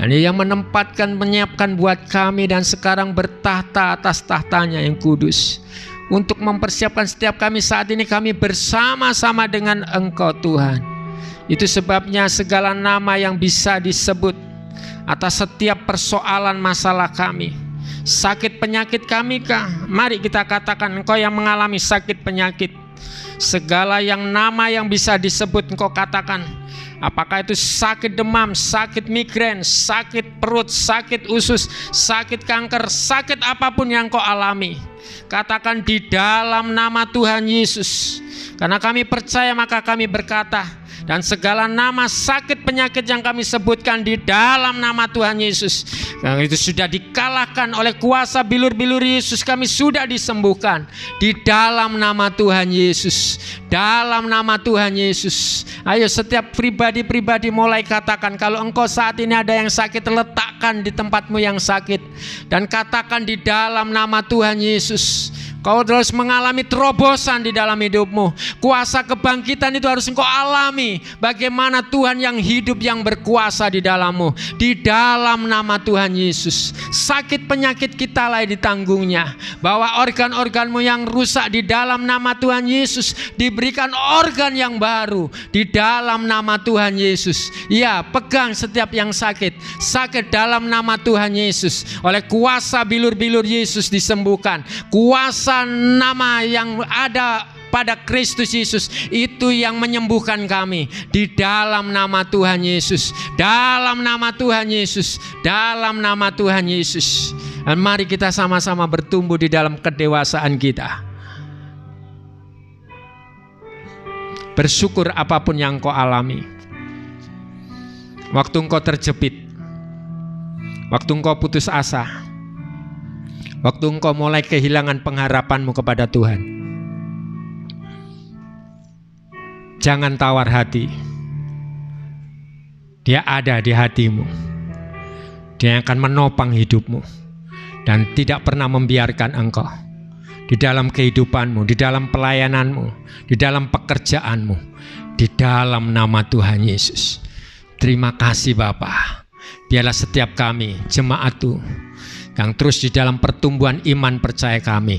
Speaker 4: yang menempatkan, menyiapkan buat kami dan sekarang bertahta atas tahtanya yang kudus. Untuk mempersiapkan setiap kami saat ini, kami bersama-sama dengan Engkau Tuhan. Itu sebabnya segala nama yang bisa disebut atas setiap persoalan masalah kami, sakit penyakit kami kah? Mari kita katakan, Engkau yang mengalami sakit penyakit. Segala yang nama yang bisa disebut Engkau katakan. Apakah itu sakit demam, sakit migrain, sakit perut, sakit usus, sakit kanker, sakit apapun yang Engkau alami, katakan di dalam nama Tuhan Yesus. Karena kami percaya maka kami berkata, dan segala nama sakit penyakit yang kami sebutkan di dalam nama Tuhan Yesus, yang itu sudah dikalahkan oleh kuasa bilur-bilur Yesus. Kami sudah disembuhkan di dalam nama Tuhan Yesus. Dalam nama Tuhan Yesus. Ayo setiap pribadi-pribadi mulai katakan, kalau engkau saat ini ada yang sakit, letakkan di tempatmu yang sakit dan katakan di dalam nama Tuhan Yesus. Kau terus mengalami terobosan di dalam hidupmu. Kuasa kebangkitan itu harus engkau alami. Bagaimana Tuhan yang hidup, yang berkuasa di dalammu. Di dalam nama Tuhan Yesus. Sakit penyakit kita lah ditanggungnya. Bahwa organ-organmu yang rusak di dalam nama Tuhan Yesus diberikan organ yang baru. Di dalam nama Tuhan Yesus. Ya, pegang setiap yang sakit. Sakit dalam nama Tuhan Yesus. Oleh kuasa bilur-bilur Yesus disembuhkan. Kuasa nama yang ada pada Kristus Yesus itu yang menyembuhkan kami di dalam nama Tuhan Yesus. Dalam nama Tuhan Yesus. Dalam nama Tuhan Yesus. Dan mari kita sama-sama bertumbuh di dalam kedewasaan kita. Bersyukur apapun yang kau alami. Waktu engkau terjepit, waktu engkau putus asa, waktu engkau mulai kehilangan pengharapanmu kepada Tuhan, jangan tawar hati. Dia ada di hatimu. Dia akan menopang hidupmu dan tidak pernah membiarkan engkau di dalam kehidupanmu, di dalam pelayananmu, di dalam pekerjaanmu, di dalam nama Tuhan Yesus. Terima kasih Bapa. Biarlah setiap kami jemaat-Tu yang terus di dalam pertumbuhan iman percaya kami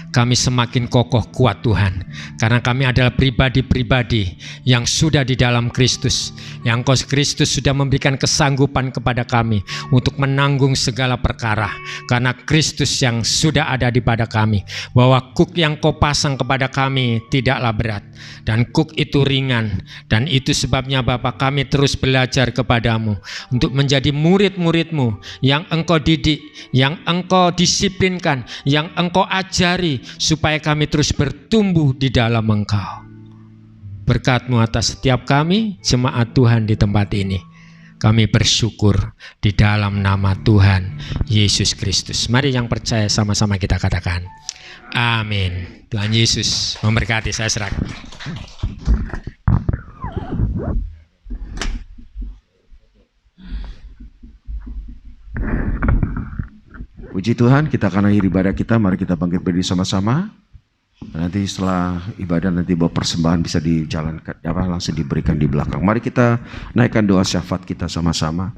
Speaker 4: semakin kokoh kuat Tuhan, karena kami adalah pribadi-pribadi yang sudah di dalam Kristus, yang Kristus sudah memberikan kesanggupan kepada kami untuk menanggung segala perkara, karena Kristus yang sudah ada di pada kami, bahwa kuk yang Kau pasang kepada kami tidaklah berat dan kuk itu ringan. Dan itu sebabnya Bapa, kami terus belajar kepadamu untuk menjadi murid-murid-Mu yang Engkau didik, yang Engkau disiplinkan, yang Engkau ajari, supaya kami terus bertumbuh di dalam Engkau. Berkat-Mu atas setiap kami, jemaat Tuhan di tempat ini. Kami bersyukur di dalam nama Tuhan Yesus Kristus. Mari yang percaya sama-sama kita katakan, amin. Tuhan Yesus memberkati. Saya serahkan.
Speaker 2: Puji Tuhan, kita akan akhiri ibadah kita. Mari kita bangkit berdiri sama-sama. Nanti setelah ibadah, nanti bawa persembahan bisa dijalankan, langsung diberikan di belakang. Mari kita naikkan doa syafaat kita sama-sama.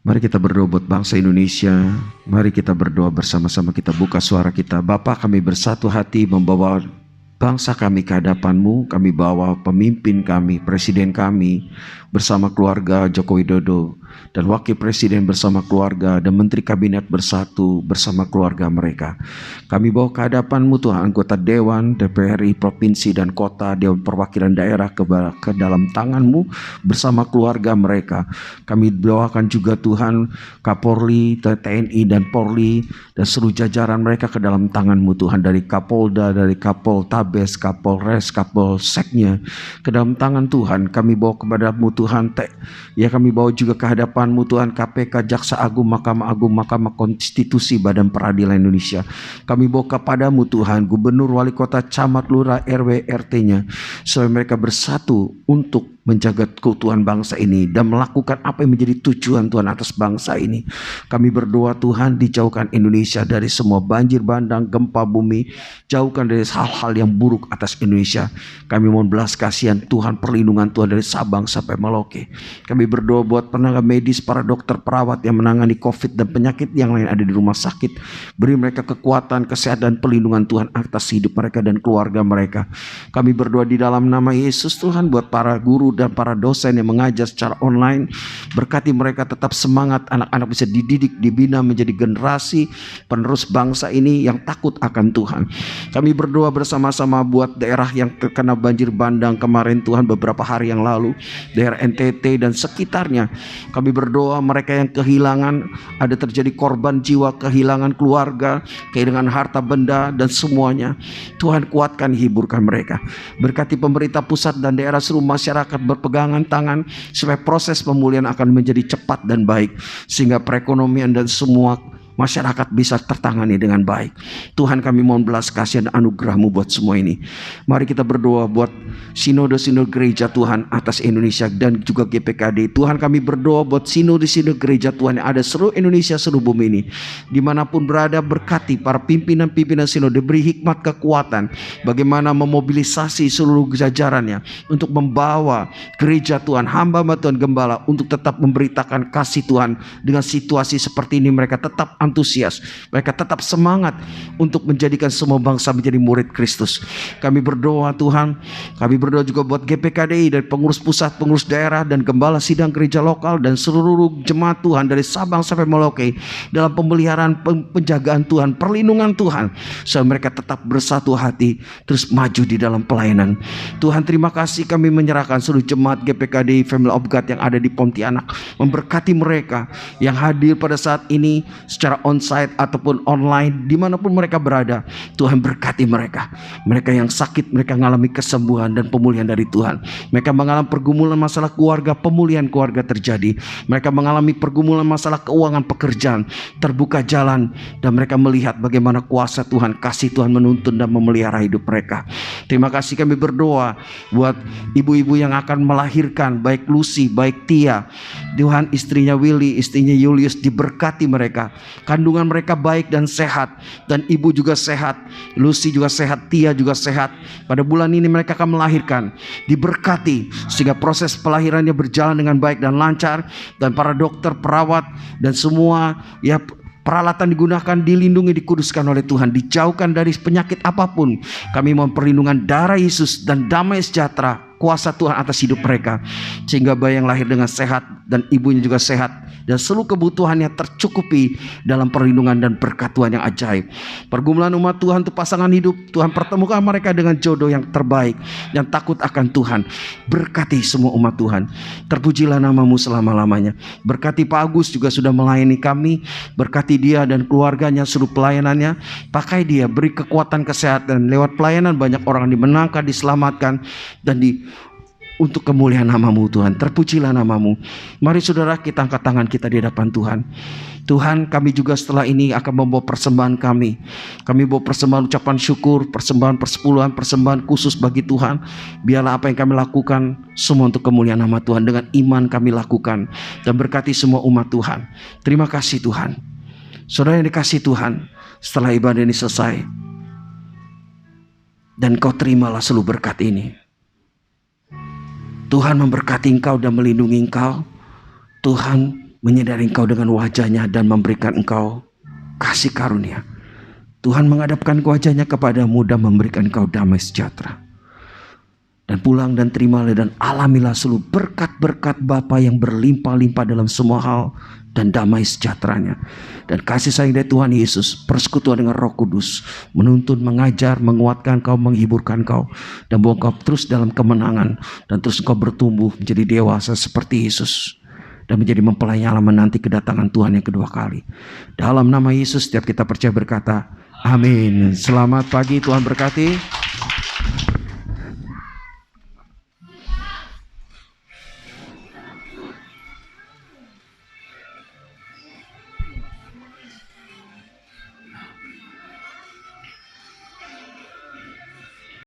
Speaker 5: Mari kita berdoa buat bangsa Indonesia. Mari kita berdoa bersama-sama, kita buka suara kita. Bapa, kami bersatu hati membawa bangsa kami ke hadapan-Mu. Kami bawa pemimpin kami, presiden kami, bersama keluarga Joko Widodo, dan wakil presiden bersama keluarga, dan menteri kabinet bersatu bersama keluarga mereka. Kami bawa ke hadapan-Mu Tuhan, anggota Dewan, DPRI, Provinsi dan Kota, Dewan Perwakilan Daerah ke dalam tangan-Mu bersama keluarga mereka. Kami doakan juga Tuhan Kapolri, TNI dan Polri, dan seluruh jajaran mereka ke dalam tangan-Mu Tuhan, dari Kapolda, dari Kapoltabes, Kapolres, Kapolseknya, ke dalam tangan Tuhan. Kami bawa kepada-Mu Tuhan, ya kami bawa juga ke hadapan-Mu Tuhan KPK, Jaksa Agung, Mahkamah Agung, Mahkamah Konstitusi, Badan Peradilan Indonesia. Kami bawa kepada-Mu Tuhan Gubernur, Wali Kota, Camat, Lurah, RW, RT-nya, supaya mereka bersatu untuk menjaga keutuhan bangsa ini dan melakukan apa yang menjadi tujuan Tuhan atas bangsa ini. Kami berdoa Tuhan, dijauhkan Indonesia dari semua banjir bandang, gempa bumi, jauhkan dari hal-hal yang buruk atas Indonesia. Kami mohon belas kasihan Tuhan, perlindungan Tuhan dari Sabang sampai Merauke. Kami berdoa buat tenaga medis, para dokter, perawat yang menangani COVID dan penyakit yang lain ada di rumah sakit. Beri mereka kekuatan, kesehatan, perlindungan Tuhan atas hidup mereka dan keluarga mereka. Kami berdoa di dalam nama Yesus Tuhan, buat para guru dan para dosen yang mengajar secara online. Berkati mereka tetap semangat, anak-anak bisa dididik, dibina menjadi generasi penerus bangsa ini yang takut akan Tuhan. Kami berdoa bersama-sama buat daerah yang terkena banjir bandang kemarin Tuhan, beberapa hari yang lalu, daerah NTT dan sekitarnya. Kami berdoa mereka yang kehilangan, ada terjadi korban jiwa, kehilangan keluarga, kehilangan harta benda dan semuanya. Tuhan kuatkan, hiburkan mereka. Berkati pemerintah pusat dan daerah, seluruh masyarakat berpegangan tangan supaya proses pemulihan akan menjadi cepat dan baik, sehingga perekonomian dan semua masyarakat bisa tertangani dengan baik. Tuhan, kami mohon belas kasihan dan anugerah-Mu buat semua ini. Mari kita berdoa buat sinode-sinode gereja Tuhan atas Indonesia dan juga GPKD. Tuhan, kami berdoa buat sinode-sinode gereja Tuhan yang ada seluruh Indonesia, seluruh bumi ini. Dimanapun berada, berkati para pimpinan-pimpinan sinode, beri hikmat, kekuatan bagaimana memobilisasi seluruh jajarannya untuk membawa gereja Tuhan, hamba-hamba Tuhan, gembala, untuk tetap memberitakan kasih Tuhan. Dengan situasi seperti ini mereka tetap antusias, mereka tetap semangat untuk menjadikan semua bangsa menjadi murid Kristus. Kami berdoa Tuhan, kami berdoa juga buat GPKDI, dari pengurus pusat, pengurus daerah, dan gembala sidang gereja lokal, dan seluruh jemaat Tuhan dari Sabang sampai Merauke, dalam pemeliharaan, penjagaan Tuhan, perlindungan Tuhan, supaya mereka tetap bersatu hati, terus maju di dalam pelayanan. Tuhan, terima kasih, kami menyerahkan seluruh jemaat GPKDI Family of God yang ada di Pontianak, memberkati mereka yang hadir pada saat ini secara onsite ataupun online, dimanapun mereka berada. Tuhan, berkati mereka. Mereka yang sakit, mereka mengalami kesembuhan dan pemulihan dari Tuhan. Mereka mengalami pergumulan masalah keluarga, pemulihan keluarga terjadi. Mereka mengalami pergumulan masalah keuangan, pekerjaan, terbuka jalan, dan mereka melihat bagaimana kuasa Tuhan, kasih Tuhan menuntun dan memelihara hidup mereka. Terima kasih, kami berdoa buat ibu-ibu yang akan melahirkan, baik Lucy, baik Tia. Tuhan, istrinya Willy, istrinya Julius, diberkati mereka. Kandungan mereka baik dan sehat, dan ibu juga sehat, Lucy juga sehat, Tia juga sehat. Pada bulan ini mereka akan melahirkan, diberkati sehingga proses pelahirannya berjalan dengan baik dan lancar, dan para dokter, perawat, dan semua ya peralatan digunakan, dilindungi, dikuduskan oleh Tuhan, dijauhkan dari penyakit apapun. Kami mohon perlindungan darah Yesus dan damai sejahtera, kuasa Tuhan atas hidup mereka, sehingga bayi yang lahir dengan sehat dan ibunya juga sehat, dan seluruh kebutuhannya tercukupi dalam perlindungan dan berkat Tuhan yang ajaib. Pergumulan umat Tuhan untuk pasangan hidup, Tuhan pertemukan mereka dengan jodoh yang terbaik, yang takut akan Tuhan. Berkati semua umat Tuhan, terpujilah nama-Mu selama-lamanya. Berkati Pak Agus, juga sudah melayani kami. Berkati dia dan keluarganya, seluruh pelayanannya. Pakai dia, beri kekuatan, kesehatan. Lewat pelayanan banyak orang dimenangkan, diselamatkan, dan untuk kemuliaan nama-Mu Tuhan. Terpujilah nama-Mu. Mari saudara, kita angkat tangan kita di hadapan Tuhan. Tuhan, kami juga setelah ini akan membawa persembahan kami. Kami bawa persembahan ucapan syukur, persembahan persepuluhan, persembahan khusus bagi Tuhan. Biarlah apa yang kami lakukan semua untuk kemuliaan nama Tuhan. Dengan iman kami lakukan, dan berkati semua umat Tuhan. Terima kasih Tuhan. Saudara yang dikasihi Tuhan, setelah ibadah ini selesai, dan kau terimalah seluruh berkat ini. Tuhan memberkati engkau dan melindungi engkau. Tuhan menyadari Engkau dengan wajahnya dan memberikan Engkau kasih karunia. Tuhan menghadapkan wajahnya kepadamu dan memberikan Engkau damai sejahtera. Dan pulang dan terimalah dan alamilah seluruh berkat-berkat Bapa yang berlimpah-limpah dalam semua hal dan damai sejahteranya. Dan kasih sayang dari Tuhan Yesus, persekutuan dengan Roh Kudus, menuntun, mengajar, menguatkan kau, menghiburkan kau, dan bawa kau terus dalam kemenangan, dan terus kau bertumbuh menjadi dewasa seperti Yesus, dan menjadi mempelai yang menanti kedatangan Tuhan yang kedua kali. Dalam nama Yesus setiap kita percaya berkata, amin. Selamat pagi, Tuhan berkati.